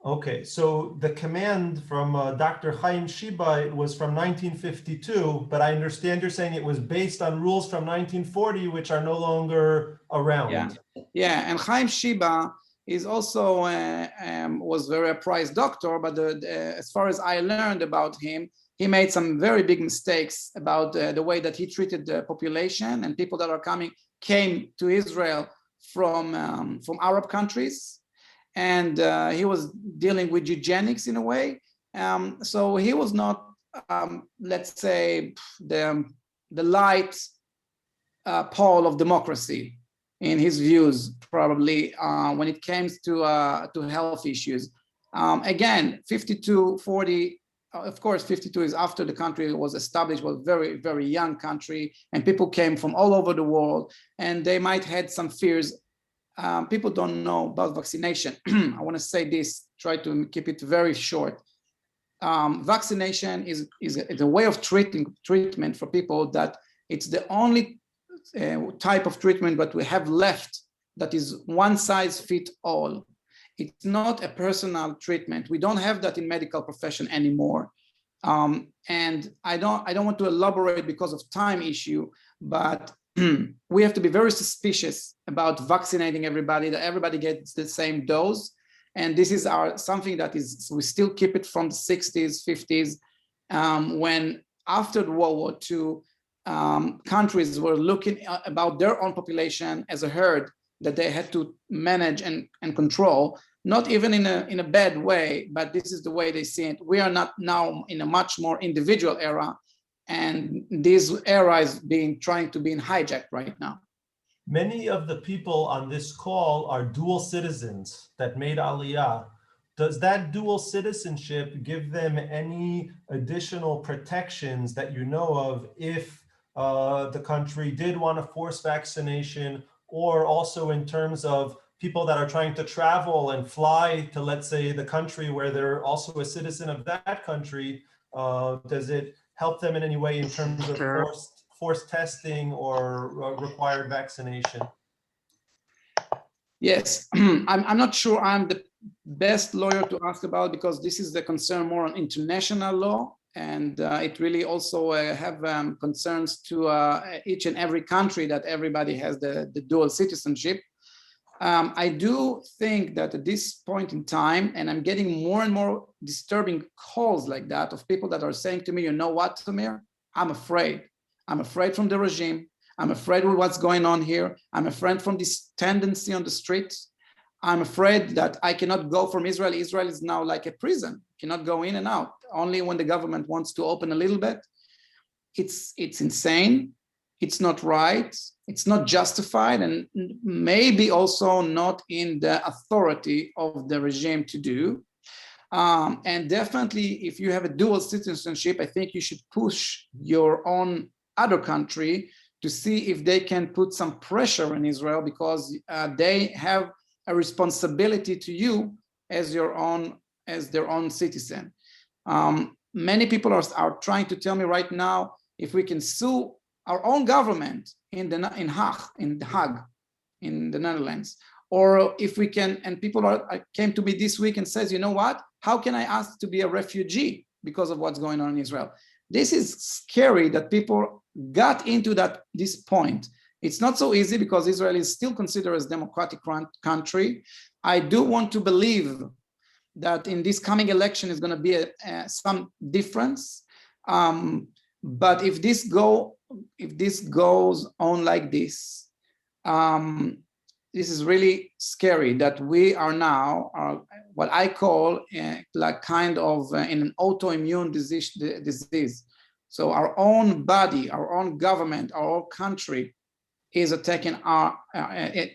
Okay, so the command from Dr. Chaim Shiba was from 1952, but I understand you're saying it was based on rules from 1940, which are no longer around. Yeah, and Chaim Shiba is also was very prized doctor, but as far as I learned about him, he made some very big mistakes about the way that he treated the population and people that came to Israel from Arab countries, and he was dealing with eugenics in a way. So he was not, let's say, the light pole of democracy in his views, probably, when it came to health issues. Again, 52, 40, of course, 52 is after the country was established, was a very, very young country, and people came from all over the world, and they might had some fears. People don't know about vaccination. I want to say this, try to keep it very short. Vaccination is a way of treatment for people that it's the only type of treatment that we have left that is one size fits all. It's not a personal treatment. We don't have that in medical profession anymore. And I don't want to elaborate because of time issue, but we have to be very suspicious about vaccinating everybody, that everybody gets the same dose. And this is something that is, we still keep it from the 60s, 50s, when after World War II, countries were looking about their own population as a herd that they had to manage and control, not even in a bad way, but this is the way they see it. We are not now in a much more individual era, and this era is trying to be hijacked right now. Many of the people on this call are dual citizens that made Aliyah. Does that dual citizenship give them any additional protections that you know of if the country did want to force vaccination, or also in terms of people that are trying to travel and fly to, let's say, the country where they're also a citizen of that country? Does it help them in any way in terms of forced testing or required vaccination? Yes, I'm not sure I'm the best lawyer to ask about, because this is the concern more on international law, and it really also have concerns to each and every country that everybody has the dual citizenship. I do think that at this point in time, and I'm getting more and more disturbing calls like that of people that are saying to me, you know what, Tamir, I'm afraid. I'm afraid from the regime. I'm afraid with what's going on here. I'm afraid from this tendency on the streets. I'm afraid that I cannot go from Israel. Israel is now like a prison, cannot go in and out, only when the government wants to open a little bit. It's insane. It's not right. It's not justified, and maybe also not in the authority of the regime to do. And definitely, if you have a dual citizenship, I think you should push your own other country to see if they can put some pressure on Israel, because they have a responsibility to you as their own citizen. Many people are trying to tell me right now if we can sue our own government in The Hague, in the Netherlands, or if we can. And people came to me this week and says, you know what? How can I ask to be a refugee because of what's going on in Israel? This is scary that people got into this point. It's not so easy because Israel is still considered as a democratic country. I do want to believe that in this coming election is going to be some difference. But if this goes on like this, this is really scary that we are now what I call like kind of in an autoimmune disease. So our own body, our own government, our own country is attacking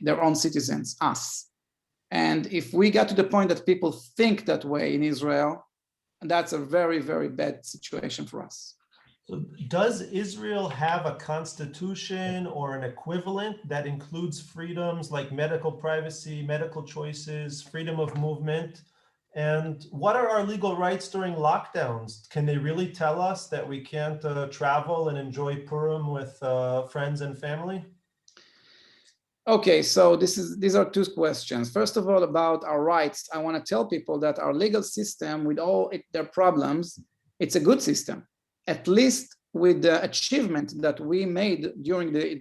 their own citizens, us. And if we get to the point that people think that way in Israel, that's a very, very bad situation for us. So does Israel have a constitution or an equivalent that includes freedoms like medical privacy, medical choices, freedom of movement? And what are our legal rights during lockdowns? Can they really tell us that we can't travel and enjoy Purim with friends and family? Okay, so these are two questions. First of all, about our rights, I want to tell people that our legal system, with all their problems, it's a good system. At least with the achievement that we made during the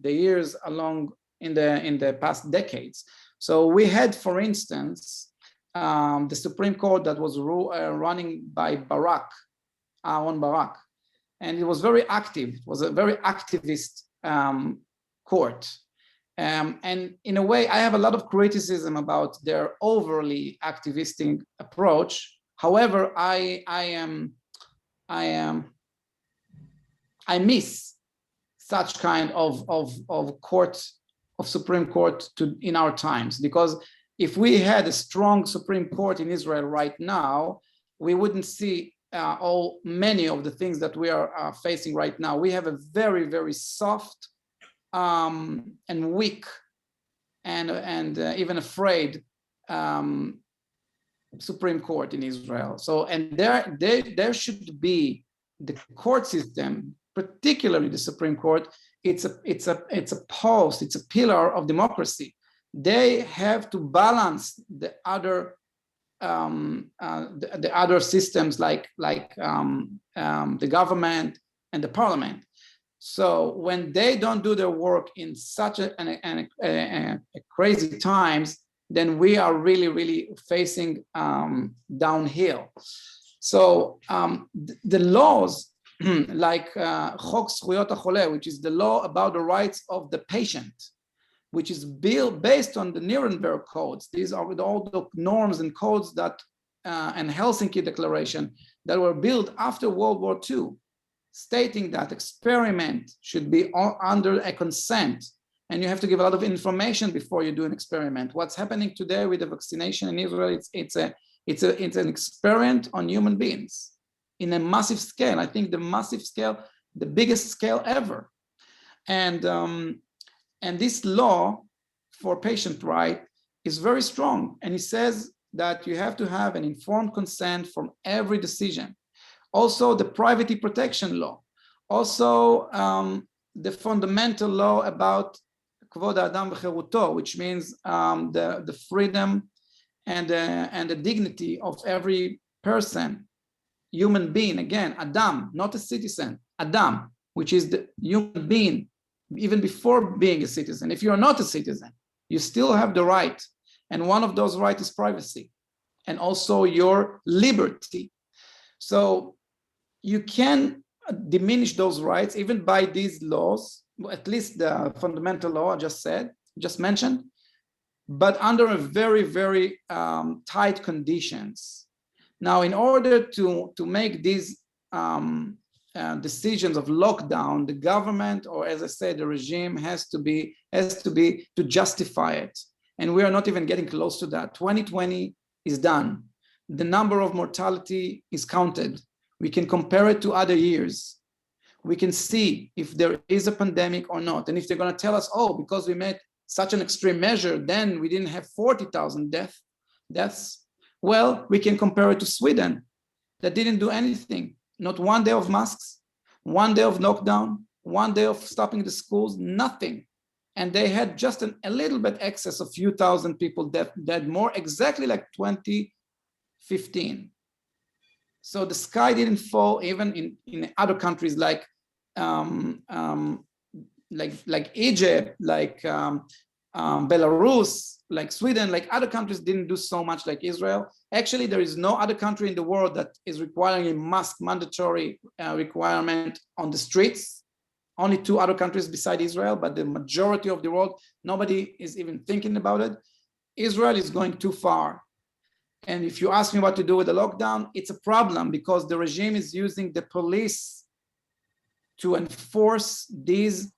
years along in the past decades. So we had, for instance, the Supreme Court that was running by Aaron Barak, and it was very active. It was a very activist court. And in a way, I have a lot of criticism about their overly activistic approach. However, I miss such kind of court, of Supreme Court in our times, because if we had a strong Supreme Court in Israel right now, we wouldn't see many of the things that we are facing right now. We have a very, very soft and weak and even afraid Supreme Court in Israel. So, and there should be the court system, particularly the Supreme Court. It's a post, it's a pillar of democracy. They have to balance the other systems like the government and the parliament. So when they don't do their work in such a crazy times, then we are really, really facing downhill. So the laws like Chok Zchuyot HaChole, which is the law about the rights of the patient, which is based on the Nuremberg codes. These are all the norms and codes that and Helsinki Declaration that were built after World War II, stating that experiment should be under a consent, and you have to give a lot of information before you do an experiment. What's happening today with the vaccination in Israel? It's an experiment on human beings in a massive scale. I think the biggest scale ever, and this law for patient right is very strong, and it says that you have to have an informed consent from every decision. Also, the privacy protection law, also the fundamental law about Kvod Adam v'Cheruto, which means the freedom and the dignity of every person, human being. Again, Adam, not a citizen. Adam, which is the human being, even before being a citizen. If you're not a citizen, You still have the right. And one of those rights is privacy and also your liberty. So you can diminish those rights even by these laws, at least the fundamental law I just mentioned, but under a very, very tight conditions. Now, in order to make these decisions of lockdown, the government, or as I said, the regime has to be to justify it. And we are not even getting close to that. 2020 is done. The number of mortality is counted. We can compare it to other years. We can see if there is a pandemic or not. And if they're going to tell us, oh, because we made such an extreme measure, then we didn't have 40,000 deaths. Well, we can compare it to Sweden that didn't do anything. Not one day of masks, one day of lockdown, one day of stopping the schools, nothing. And they had just a little bit excess of few thousand people dead more, exactly like 2015. So the sky didn't fall even in other countries like Egypt, like Belarus, like Sweden, like other countries didn't do so much like Israel. Actually, there is no other country in the world that is requiring a mask mandatory requirement on the streets. Only 2 other countries beside Israel, but the majority of the world, nobody is even thinking about it. Israel is going too far. And if you ask me what to do with the lockdown, it's a problem because the regime is using the police to enforce these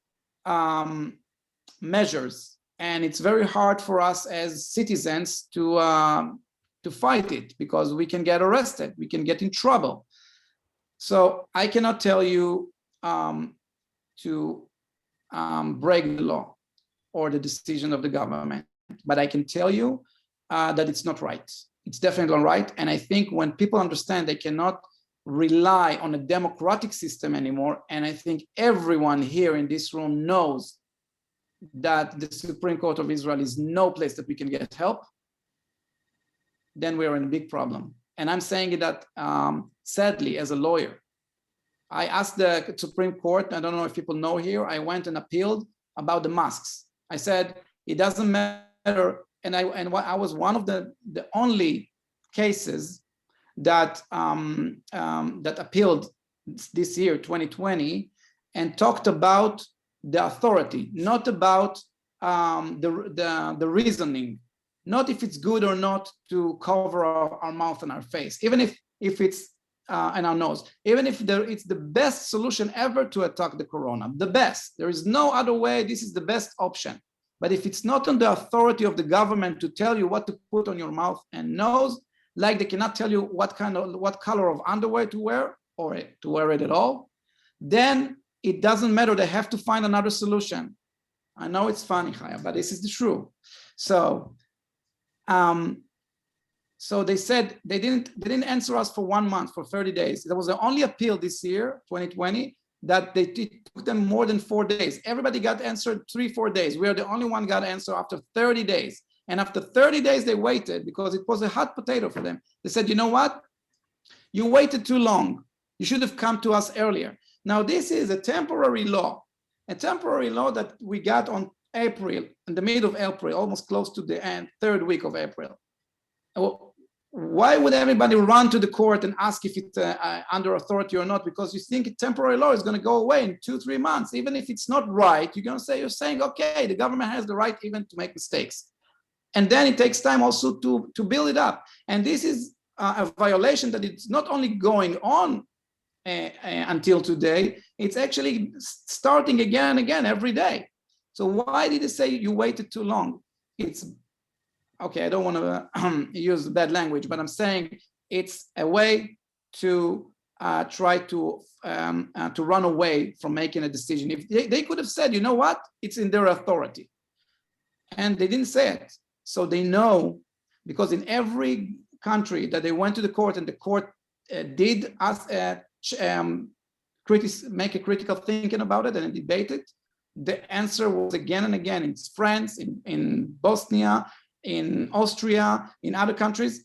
measures. And it's very hard for us as citizens to fight it because we can get arrested, we can get in trouble. So I cannot tell you to break the law or the decision of the government, but I can tell you that it's not right. It's definitely not right. And I think when people understand they cannot rely on a democratic system anymore, and I think everyone here in this room knows that the Supreme Court of Israel is no place that we can get help, then we're in a big problem. And I'm saying that sadly, as a lawyer, I asked the Supreme Court, I don't know if people know here, I went and appealed about the masks. I said, it doesn't matter. And I was one of the only cases that that appealed this year, 2020, and talked about the authority, not about the reasoning, not if it's good or not to cover our mouth and our face, even if it's and our nose, even if it's the best solution ever to attack the corona, the best. There is no other way. This is the best option. But if it's not on the authority of the government to tell you what to put on your mouth and nose, like they cannot tell you what color of underwear to wear or to wear it at all, then it doesn't matter. They have to find another solution. I know it's funny, Chaya, but this is the truth. So, so they said they didn't answer us for 1 month, for 30 days. That was the only appeal this year, 2020, that it took them more than 4 days. Everybody got answered 3-4 days. We are the only one got answer after 30 days. And after 30 days, they waited because it was a hot potato for them. They said, you know what? You waited too long. You should have come to us earlier. Now, this is a temporary law that we got on April, in the middle of April, almost close to the end, 3rd week of April. Why would everybody run to the court and ask if it's under authority or not? Because you think temporary law is going to go away in 2-3 months. Even if it's not right, you're saying, okay, the government has the right even to make mistakes. And then it takes time also to build it up. And this is a violation that it's not only going on until today, it's actually starting again and again every day. So why did they say you waited too long? It's okay, I don't want to use bad language, but I'm saying it's a way to try to run away from making a decision. If they could have said, you know what, it's in their authority. And they didn't say it. So they know, because in every country that they went to the court and the court did make a critical thinking about it and debate it, the answer was again and again in France, in Bosnia, in Austria, in other countries,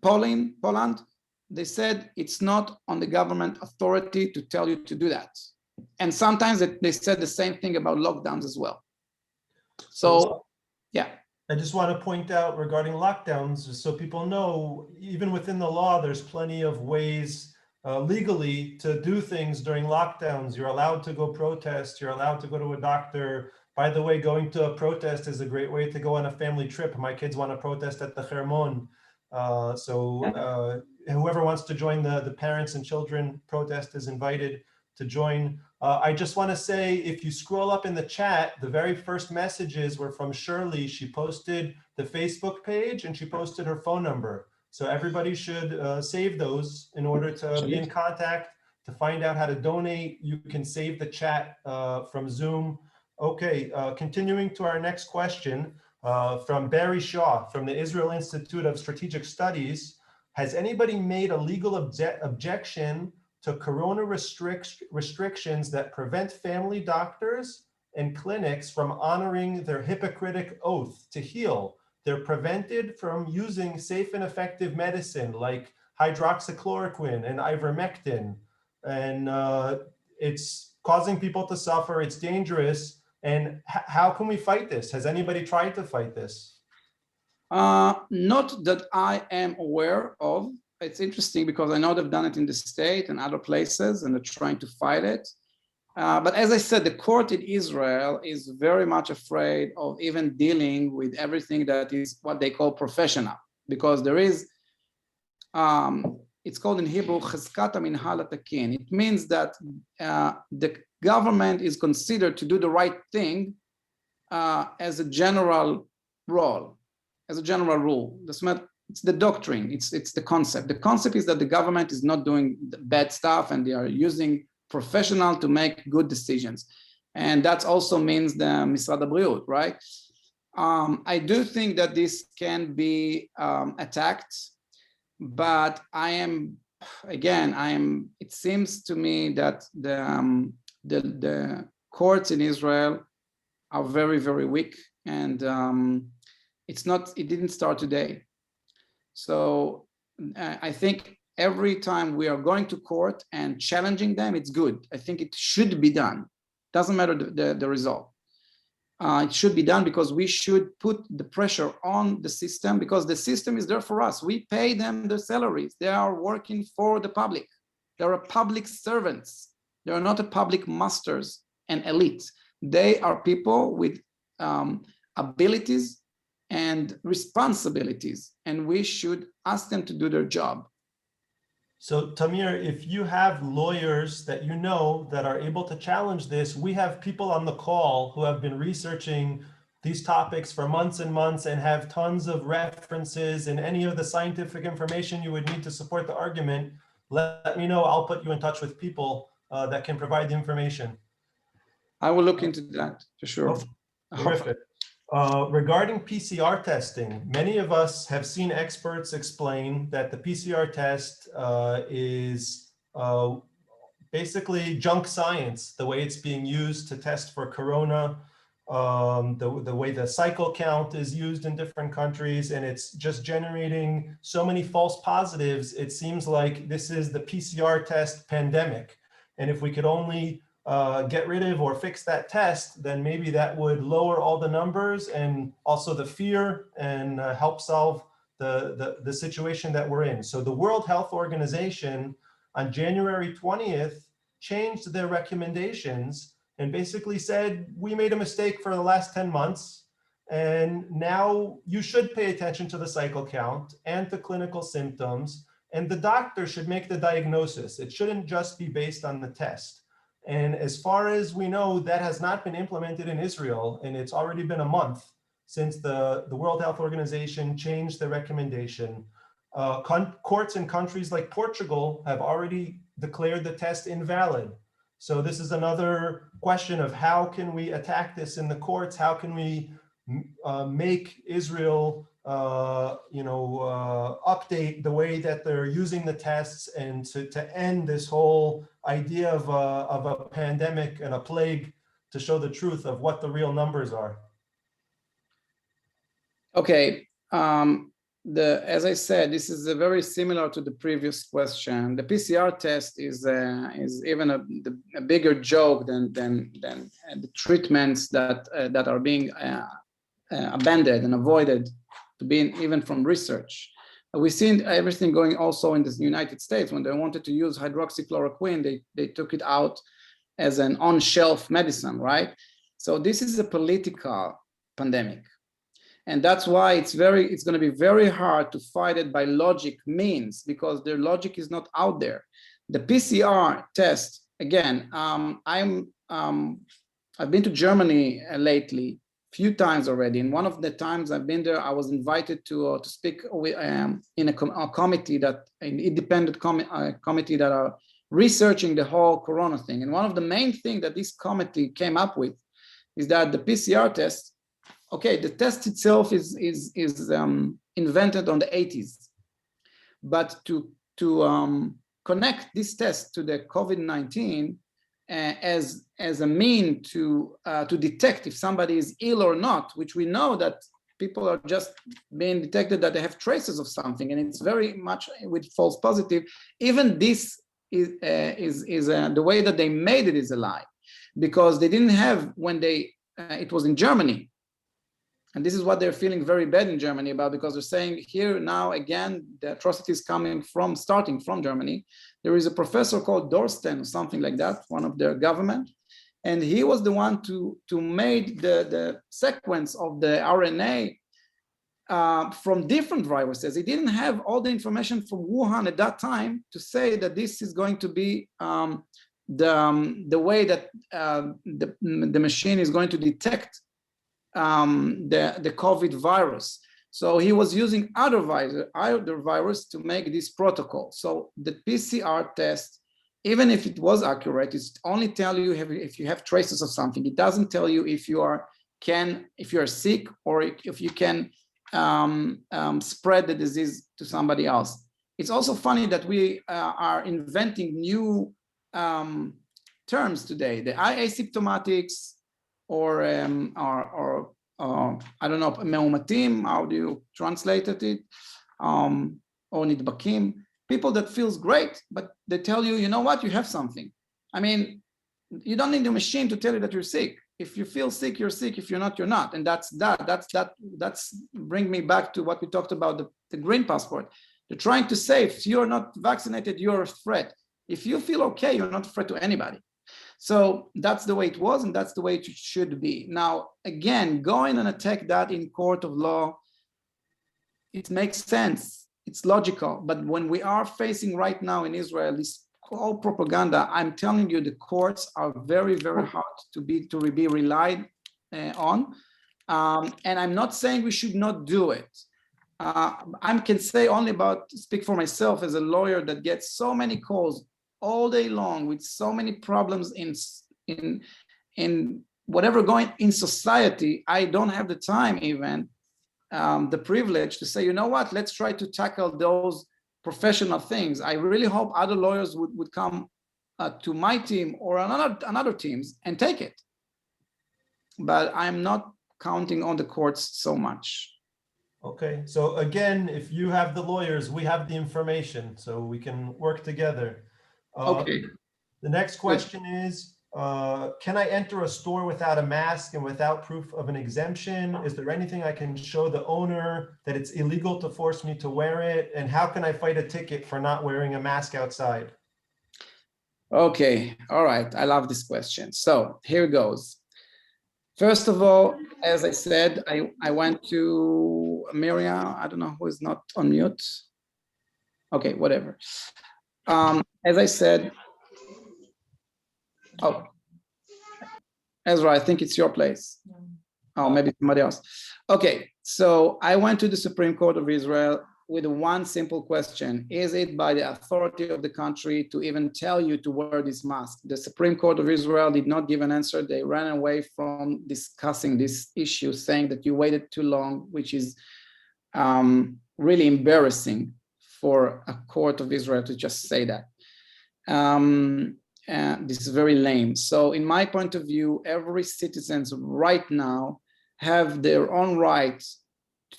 Poland, they said it's not on the government authority to tell you to do that. And sometimes they said the same thing about lockdowns as well. So, yeah. I just want to point out regarding lockdowns, just so people know, even within the law, there's plenty of ways legally to do things during lockdowns. You're allowed to go protest. You're allowed to go to a doctor. By the way, going to a protest is a great way to go on a family trip. My kids want to protest at the Hermon. Whoever wants to join the parents and children protest is invited to join. I just want to say, if you scroll up in the chat, the very first messages were from Shirley. She posted the Facebook page and she posted her phone number. So everybody should save those in order to be in contact, to find out how to donate. You can save the chat from Zoom. Okay, continuing to our next question from Barry Shaw from the Israel Institute of Strategic Studies. Has anybody made a legal objection to corona restrictions that prevent family doctors and clinics from honoring their Hippocratic oath to heal? They're prevented from using safe and effective medicine like hydroxychloroquine and ivermectin. And it's causing people to suffer. It's dangerous. And how can we fight this? Has anybody tried to fight this? Not that I am aware of. It's interesting because I know they've done it in the state and other places, and they're trying to fight it. But as I said, the court in Israel is very much afraid of even dealing with everything that is what they call professional, because there is, it's called in Hebrew, cheskat minhal hatakin. It means that the government is considered to do the right thing as a general role, as a general rule. It's the doctrine, it's the concept. The concept is that the government is not doing bad stuff and they are using professional to make good decisions. And that also means the Misrad HaBriut, right? I do think that this can be attacked, but it seems to me that the courts in Israel are very, very weak, and it didn't start today. So I think every time we are going to court and challenging them, it's good. I think it should be done. Doesn't matter the result. It should be done because we should put the pressure on the system, because the system is there for us. We pay them their salaries. They are working for the public. They are public servants. They are not a public masters and elites. They are people with abilities and responsibilities, and we should ask them to do their job. So Tamir, if you have lawyers that you know that are able to challenge this, we have people on the call who have been researching these topics for months and months and have tons of references and any of the scientific information you would need to support the argument. Let me know. I'll put you in touch with people that can provide the information. I will look into that for sure. Terrific. Regarding PCR testing, many of us have seen experts explain that the PCR test is basically junk science, the way it's being used to test for corona, the way the cycle count is used in different countries, and it's just generating so many false positives. It seems like this is the PCR test pandemic. And if we could only get rid of or fix that test, then maybe that would lower all the numbers and also the fear and help solve the situation that we're in. So the World Health Organization on January 20th changed their recommendations and basically said, we made a mistake for the last 10 months. And now you should pay attention to the cycle count and to clinical symptoms, and the doctor should make the diagnosis. It shouldn't just be based on the test. And as far as we know, that has not been implemented in Israel, and it's already been a month since the World Health Organization changed the recommendation. Courts in countries like Portugal have already declared the test invalid. So this is another question of how can we attack this in the courts? How can we make Israel update the way that they're using the tests, and to end this whole idea of a pandemic and a plague, to show the truth of what the real numbers are? Okay, as I said, this is very similar to the previous question. The PCR test is even a bigger joke than the treatments that are being abandoned and avoided to be even from research. We've seen everything going also in the United States. When they wanted to use hydroxychloroquine, they took it out as an on-shelf medicine, right? So this is a political pandemic. And that's why it's going to be very hard to fight it by logic means, because their logic is not out there. The PCR test, again, I've been to Germany lately, few times already. And one of the times I've been there, I was invited to speak in a committee, an independent committee that are researching the whole corona thing. And one of the main things that this committee came up with is that the PCR test, okay, the test itself is invented on the 80s, but to connect this test to the COVID-19 as a mean to detect if somebody is ill or not, which we know that people are just being detected that they have traces of something, and it's very much with false positive. Even this is the way that they made it is a lie, because they didn't have when it was in Germany. And this is what they're feeling very bad in Germany about, because they're saying here now, again, the atrocities starting from Germany. There is a professor called Dorsten or something like that, one of their government. And he was the one to make the sequence of the RNA from different viruses. He didn't have all the information from Wuhan at that time to say that this is going to be the way that the machine is going to detect the COVID virus. So he was using other virus to make this protocol. So the PCR test, even if it was accurate, it only tell you if you have traces of something. It doesn't tell you if you are sick or if you can spread the disease to somebody else. It's also funny that we are inventing new terms today. The asymptomatics, or I don't know, me'umatim, how do you translate it? Or nidbakim, people that feels great, but they tell you, you know what, you have something. I mean, you don't need a machine to tell you that you're sick. If you feel sick, you're sick. If you're not, you're not. And that's bring me back to what we talked about, the green passport. They're trying to say, if you're not vaccinated, you're a threat. If you feel okay, you're not a threat to anybody. So that's the way it was, and that's the way it should be. Now, again, going and attack that in court of law, it makes sense. It's logical. But when we are facing right now in Israel this whole propaganda, I'm telling you, the courts are very, very hard to be relied on. And I'm not saying we should not do it. I can say only speak for myself as a lawyer that gets so many calls all day long with so many problems in whatever going in society. I don't have the time, even the privilege to say, you know what, let's try to tackle those professional things. I really hope other lawyers would come to my team or another teams and take it. But I'm not counting on the courts so much. Okay, so again, if you have the lawyers, we have the information, so we can work together. Okay. The next question is, can I enter a store without a mask and without proof of an exemption? Is there anything I can show the owner that it's illegal to force me to wear it? And how can I fight a ticket for not wearing a mask outside? Okay, all right, I love this question. So here goes. First of all, as I said, I went to Miriam, I don't know who is not on mute. Okay, whatever. As I said, oh, Ezra, I think it's your place. Oh, maybe somebody else. Okay, so I went to the Supreme Court of Israel with one simple question. Is it by the authority of the country to even tell you to wear this mask? The Supreme Court of Israel did not give an answer. They ran away from discussing this issue, saying that you waited too long, which is really embarrassing for a court of Israel to just say that. This is very lame. So in my point of view, every citizen right now have their own right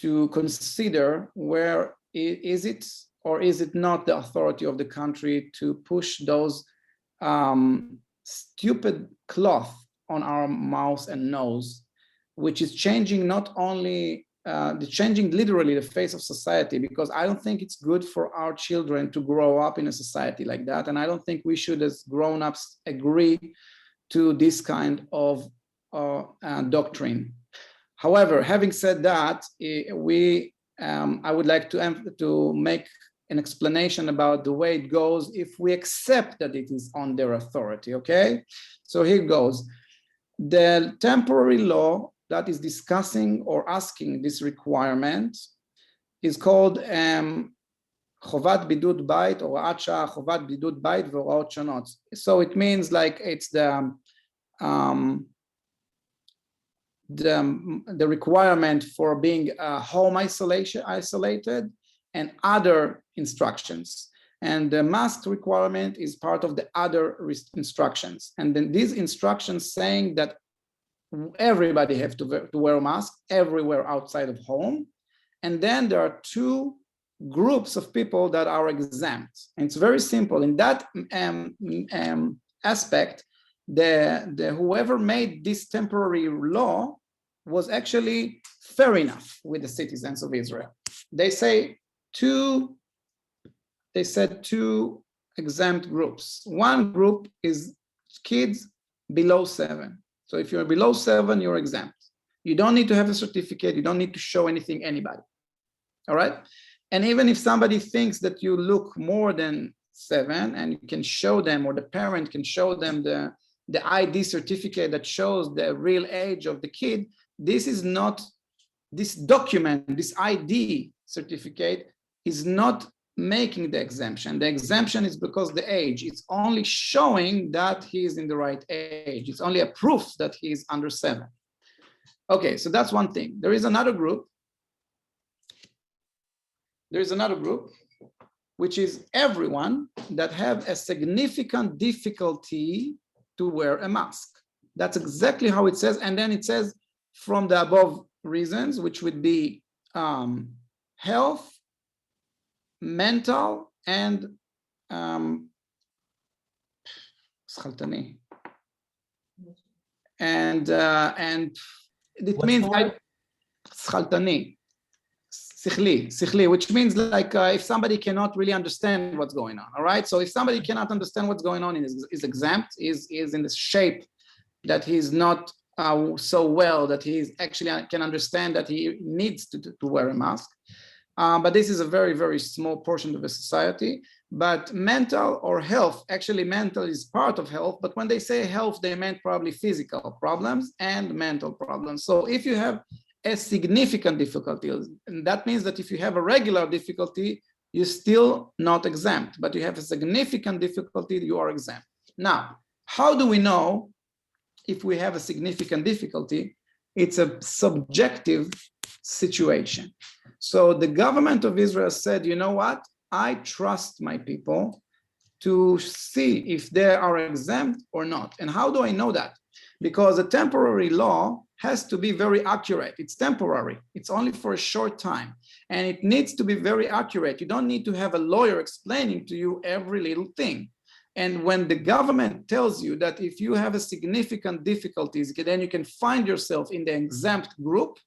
to consider where is it or is it not the authority of the country to push those stupid cloth on our mouth and nose, which is changing not only changing literally the face of society, because I don't think it's good for our children to grow up in a society like that. And I don't think we should, as grown-ups, agree to this kind of doctrine. However, having said that, I would like to make an explanation about the way it goes if we accept that it is on their authority, okay? So here goes. The temporary law that is discussing or asking this requirement is called Chovat Bidud Bait, or Horat Shah, Chovat Bidud Bait V'Horaot Shonot. So it means like it's the requirement for being home isolated and other instructions. And the mask requirement is part of the other instructions. And then these instructions saying that everybody have to wear a mask everywhere outside of home. And then there are two groups of people that are exempt. And it's very simple. In that aspect, whoever made this temporary law was actually fair enough with the citizens of Israel. They said two exempt groups. One group is kids below 7. So if you're below 7, you're exempt. You don't need to have a certificate. You don't need to show anything, anybody. All right? And even if somebody thinks that you look more than 7 and you can show them, or the parent can show them the ID certificate that shows the real age of the kid, this document, this ID certificate is not making the exemption. The exemption is because the age, it's only showing that he is in the right age. It's only a proof that he is under 7. Okay, so that's one thing. There is another group. Which is everyone that have a significant difficulty to wear a mask. That's exactly how it says. And then it says from the above reasons, which would be health, mental, and it means sikhli, which means like if somebody cannot really understand what's going on, all right? So if somebody cannot understand what's going on, is exempt, is in the shape that he's not so well that he actually can understand that he needs to wear a mask. But this is a very, very small portion of the society. But mental or health, actually mental is part of health, but when they say health, they meant probably physical problems and mental problems. So if you have a significant difficulty, and that means that if you have a regular difficulty, you're still not exempt, but you have a significant difficulty, you are exempt. Now, how do we know if we have a significant difficulty? It's a subjective situation. So the government of Israel said, you know what? I trust my people to see if they are exempt or not. And how do I know that? Because a temporary law has to be very accurate. It's temporary. It's only for a short time. And it needs to be very accurate. You don't need to have a lawyer explaining to you every little thing. And when the government tells you that if you have a significant difficulties, then you can find yourself in the exempt group,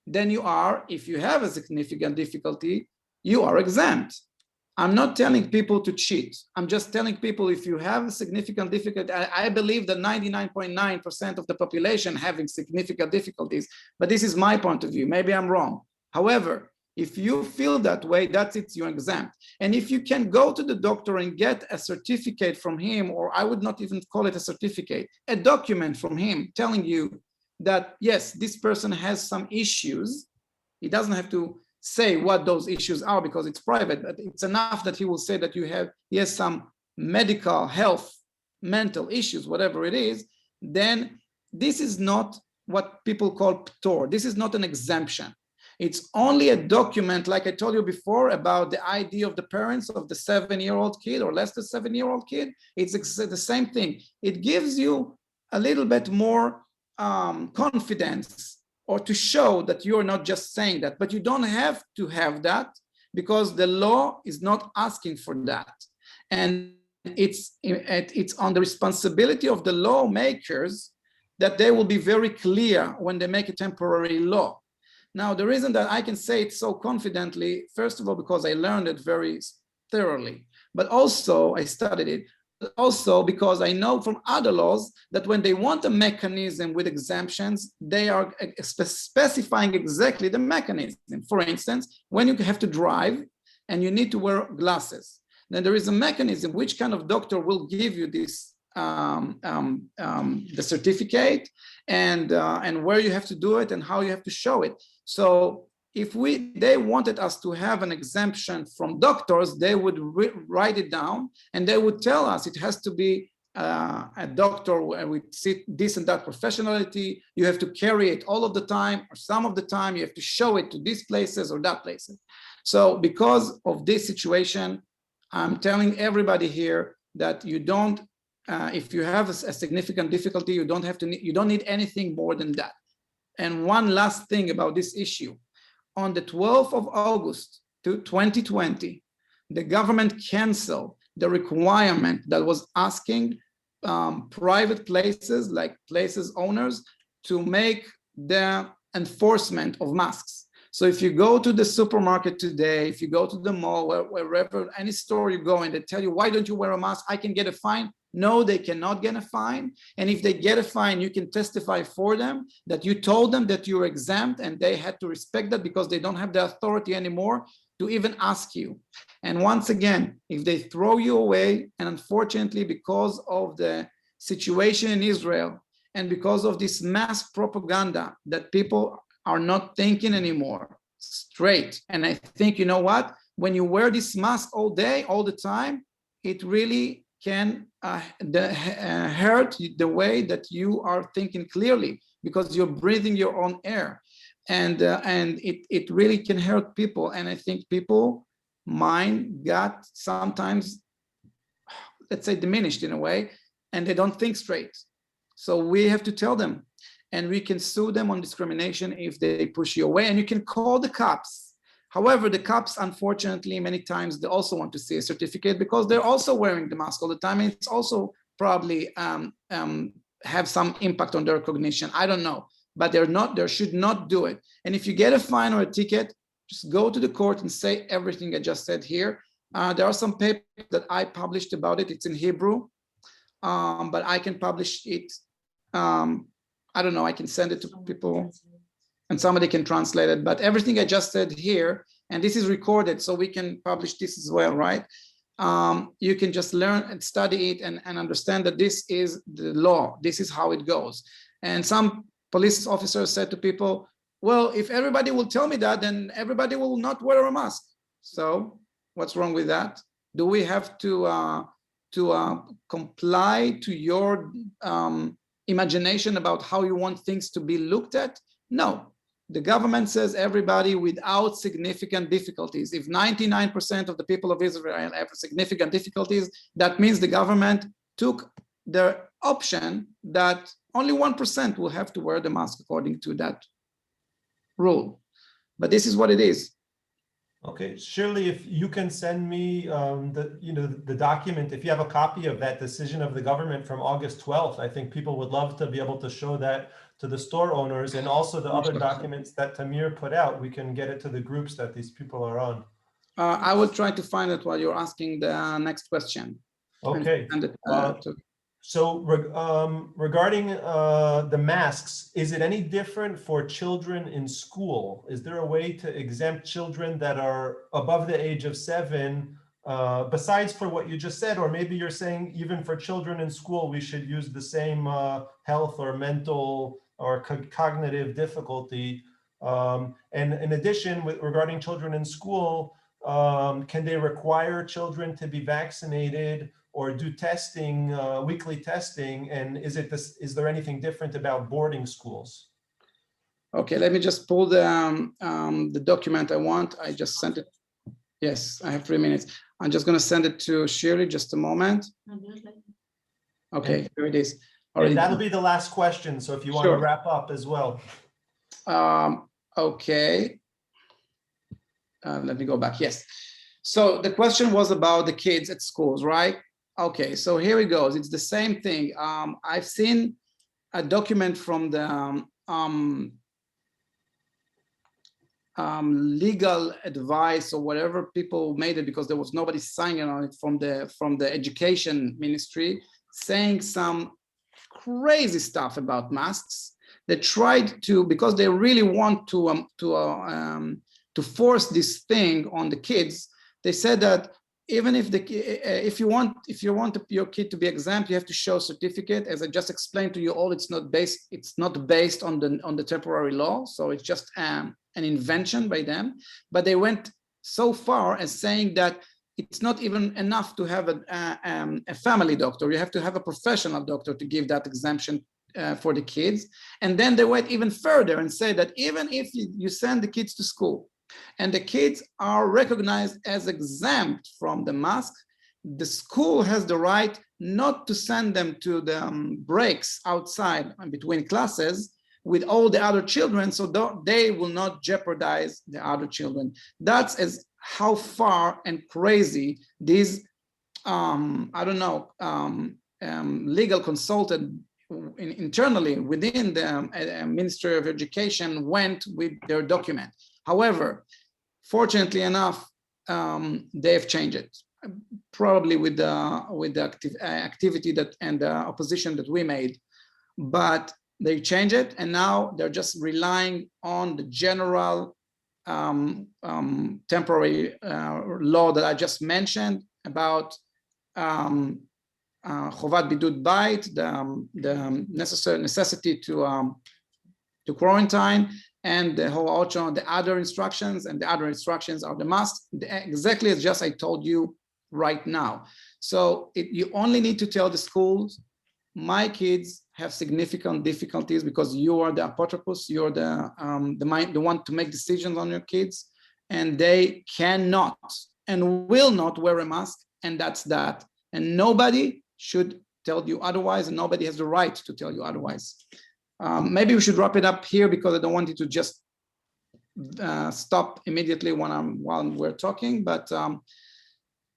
then you are, if you have a significant difficulty, you are exempt. I'm not telling people to cheat. I'm just telling people if you have a significant difficulty, I believe that 99.9% of the population having significant difficulties, but this is my point of view. Maybe I'm wrong. However, if you feel that way, that's it, you're exempt. And if you can go to the doctor and get a certificate from him, or I would not even call it a certificate, a document from him telling you that, yes, this person has some issues. He doesn't have to say what those issues are because it's private, but it's enough that he will say that he has some medical, health, mental issues, whatever it is, then this is not what people call ptor. This is not an exemption. It's only a document, like I told you before, about the ID of the parents of the 7-year-old kid or less than 7-year-old kid. It's the same thing. It gives you a little bit more confidence, or to show that you're not just saying that, but you don't have to have that because the law is not asking for that. And it's on the responsibility of the lawmakers that they will be very clear when they make a temporary law. Now, the reason that I can say it so confidently, first of all, because I learned it very thoroughly, but also I studied it, but also because I know from other laws that when they want a mechanism with exemptions, they are specifying exactly the mechanism. For instance, when you have to drive and you need to wear glasses, then there is a mechanism which kind of doctor will give you this the certificate and where you have to do it and how you have to show it. So if they wanted us to have an exemption from doctors, they would write it down and they would tell us it has to be a doctor with this and that professionality. You have to carry it all of the time or some of the time. You have to show it to these places or that places. So because of this situation, I'm telling everybody here that you don't, if you have a significant difficulty, you don't need anything more than that. And one last thing about this issue. On the 12th of August 2020, the government canceled the requirement that was asking private places, like places owners, to make the enforcement of masks. So if you go to the supermarket today, if you go to the mall, wherever, any store you go and they tell you, why don't you wear a mask? I can get a fine. No, they cannot get a fine. And if they get a fine, you can testify for them that you told them that you're exempt and they had to respect that because they don't have the authority anymore to even ask you. And once again, if they throw you away, and unfortunately, because of the situation in Israel and because of this mass propaganda that people are not thinking anymore straight. And I think, you know what, when you wear this mask all day, all the time, it really can hurt the way that you are thinking clearly because you're breathing your own air. And it really can hurt people. And I think people mind got sometimes, let's say, diminished in a way, and they don't think straight. So we have to tell them, and we can sue them on discrimination if they push you away, and you can call the cops. However, the cops, unfortunately, many times they also want to see a certificate because they're also wearing the mask all the time, and it's also probably have some impact on their cognition. I don't know, but they should not do it. And if you get a fine or a ticket, just go to the court and say everything I just said here. There are some papers that I published about it. It's in Hebrew, but I can publish it. I don't know, I can send it to people and somebody can translate it, but everything I just said here, and this is recorded, so we can publish this as well, right? You can just learn and study it and understand that this is the law. This is how it goes. And some police officers said to people, well, if everybody will tell me that, then everybody will not wear a mask. So what's wrong with that? Do we have to comply to your imagination about how you want things to be looked at? No. The government says everybody without significant difficulties. If 99% of the people of Israel have significant difficulties, that means the government took the option that only 1% will have to wear the mask according to that rule. But this is what it is. Okay, Shirley, if you can send me the document, if you have a copy of that decision of the government from August 12th, I think people would love to be able to show that to the store owners, and also the other documents that Tamir put out. We can get it to the groups that these people are on. I will try to find it while you're asking the next question. Okay. So regarding the masks, is it any different for children in school? Is there a way to exempt children that are above the age of 7, besides for what you just said? Or maybe you're saying even for children in school, we should use the same health or mental or cognitive difficulty. And in addition, regarding children in school, can they require children to be vaccinated or do testing, weekly testing? And is there anything different about boarding schools? Okay, let me just pull the document I want. I just sent it. Yes, I have 3 minutes. I'm just going to send it to Shirley, just a moment. Okay, here it is. And that'll be the last question. So if you want to wrap up as well. Okay. Let me go back. Yes. So the question was about the kids at schools, right? Okay, so here it goes. It's the same thing. I've seen a document from the legal advice or whatever people made it, because there was nobody signing on it from the education ministry, saying some crazy stuff about masks. They tried to, because they really want to force this thing on the kids. They said that even if you want your kid to be exempt, you have to show a certificate. As I just explained to you all, it's not based on the temporary law, so it's just an invention by them. But they went so far as saying that it's not even enough to have a family doctor. You have to have a professional doctor to give that exemption for the kids. And then they went even further and say that even if you send the kids to school and the kids are recognized as exempt from the mask, the school has the right not to send them to the breaks outside and between classes with all the other children, so they will not jeopardize the other children. That's as how far and crazy these, legal consultant internally within the Ministry of Education went with their document. However, fortunately enough, they've changed it, probably with the activity that and the opposition that we made, but they changed it, and now they're just relying on the general temporary law that I just mentioned about Chovat Bidud Bait, the necessity to quarantine, and the whole the other instructions, and the other instructions are the must, exactly as just I told you right now. So you only need to tell the schools, my kids have significant difficulties because you are the apotropos, you're the one to make decisions on your kids, and they cannot and will not wear a mask, and that's that. And nobody should tell you otherwise, and nobody has the right to tell you otherwise. Maybe we should wrap it up here because I don't want it to just stop immediately while we're talking, but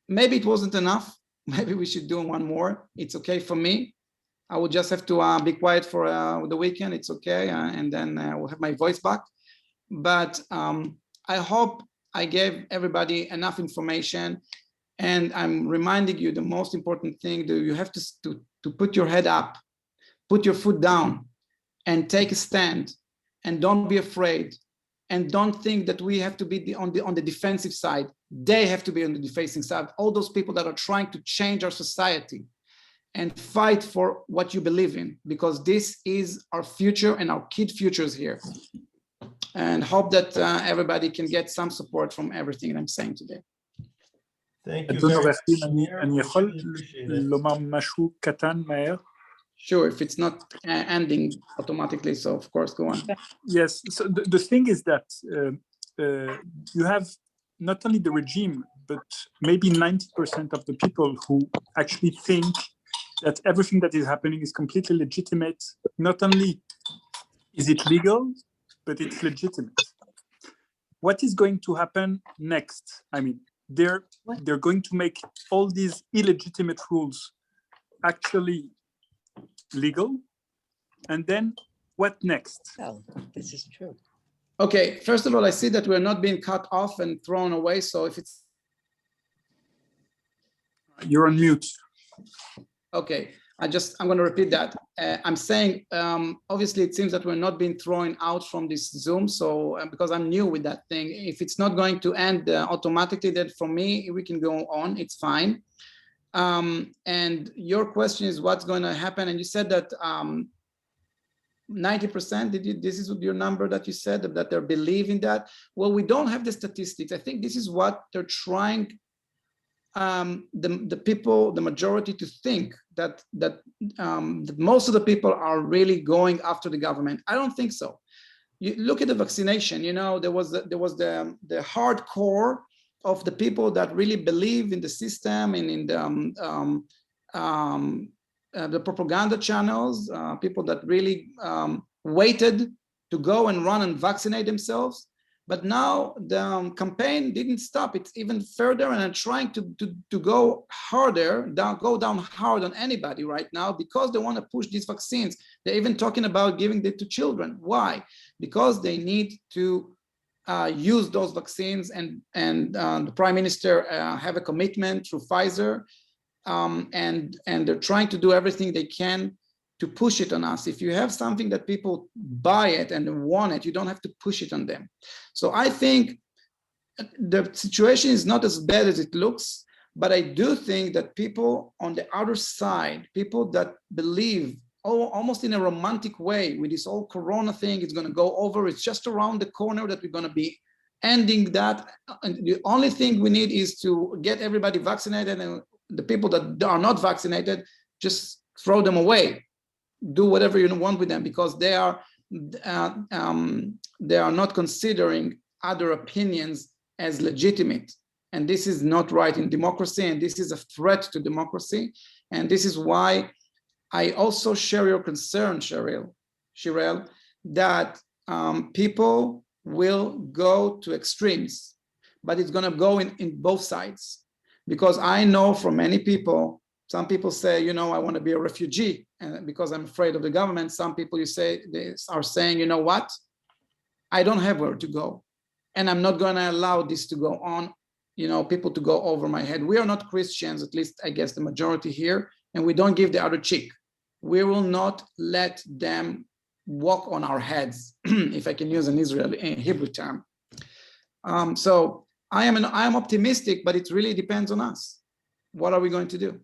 maybe it wasn't enough. Maybe we should do one more. It's okay for me. I will just have to be quiet for the weekend. It's okay, and then we'll have my voice back. But I hope I gave everybody enough information, and I'm reminding you the most important thing: you have to put your head up, put your foot down, and take a stand, and don't be afraid, and don't think that we have to be on the defensive side. They have to be on the defensive side. All those people that are trying to change our society and fight for what you believe in, because this is our future and our kid futures here. And hope that everybody can get some support from everything that I'm saying today. Thank you very much, Tamir. אני יכול Appreciate it. לומר משהו קטן מהר? Sure, if it's not ending automatically, so of course, go on. Yes, so the thing is that you have not only the regime, but maybe 90% of the people who actually think that everything that is happening is completely legitimate. Not only is it legal, but it's legitimate. What is going to happen next? I mean, they're going to make all these illegitimate rules actually legal, and then what next? Oh, this is true. Okay, first of all, I see that we're not being cut off and thrown away, so if it's... You're on mute. Okay, I'm going to repeat that. I'm saying, obviously, it seems that we're not being thrown out from this Zoom. So because I'm new with that thing, if it's not going to end automatically, then for me, we can go on. It's fine. And your question is what's going to happen. And you said that 90%, this is your number that you said, that they believe in that. Well, we don't have the statistics. I think this is what they're trying the people, the majority, to think that most of the people are really going after the government. I don't think so. You look at the vaccination. You know, there was the hardcore of the people that really believe in the system and in the propaganda channels. People that really waited to go and run and vaccinate themselves. But now the campaign didn't stop. It's even further, and I'm trying to go harder, go down hard on anybody right now because they want to push these vaccines. They're even talking about giving it to children. Why? Because they need to use those vaccines, and the Prime Minister have a commitment through Pfizer, and they're trying to do everything they can to push it on us. If you have something that people buy it and want it, you don't have to push it on them. So I think the situation is not as bad as it looks, but I do think that people on the other side, people that believe almost in a romantic way with this whole Corona thing, it's going to go over, it's just around the corner that we're going to be ending that. And the only thing we need is to get everybody vaccinated, and the people that are not vaccinated, just throw them away. Do whatever you want with them, because they are not considering other opinions as legitimate. And this is not right in democracy, and this is a threat to democracy. And this is why I also share your concern, Shirley, that people will go to extremes, but it's going to go in both sides. Because I know from many people, some people say, you know, I want to be a refugee and because I'm afraid of the government. Some people they are saying, you know what, I don't have where to go, and I'm not going to allow this to go on, you know, people to go over my head. We are not Christians, at least I guess the majority here, and we don't give the other cheek. We will not let them walk on our heads, if I can use an Israeli Hebrew term. So I am optimistic, but it really depends on us. What are we going to do?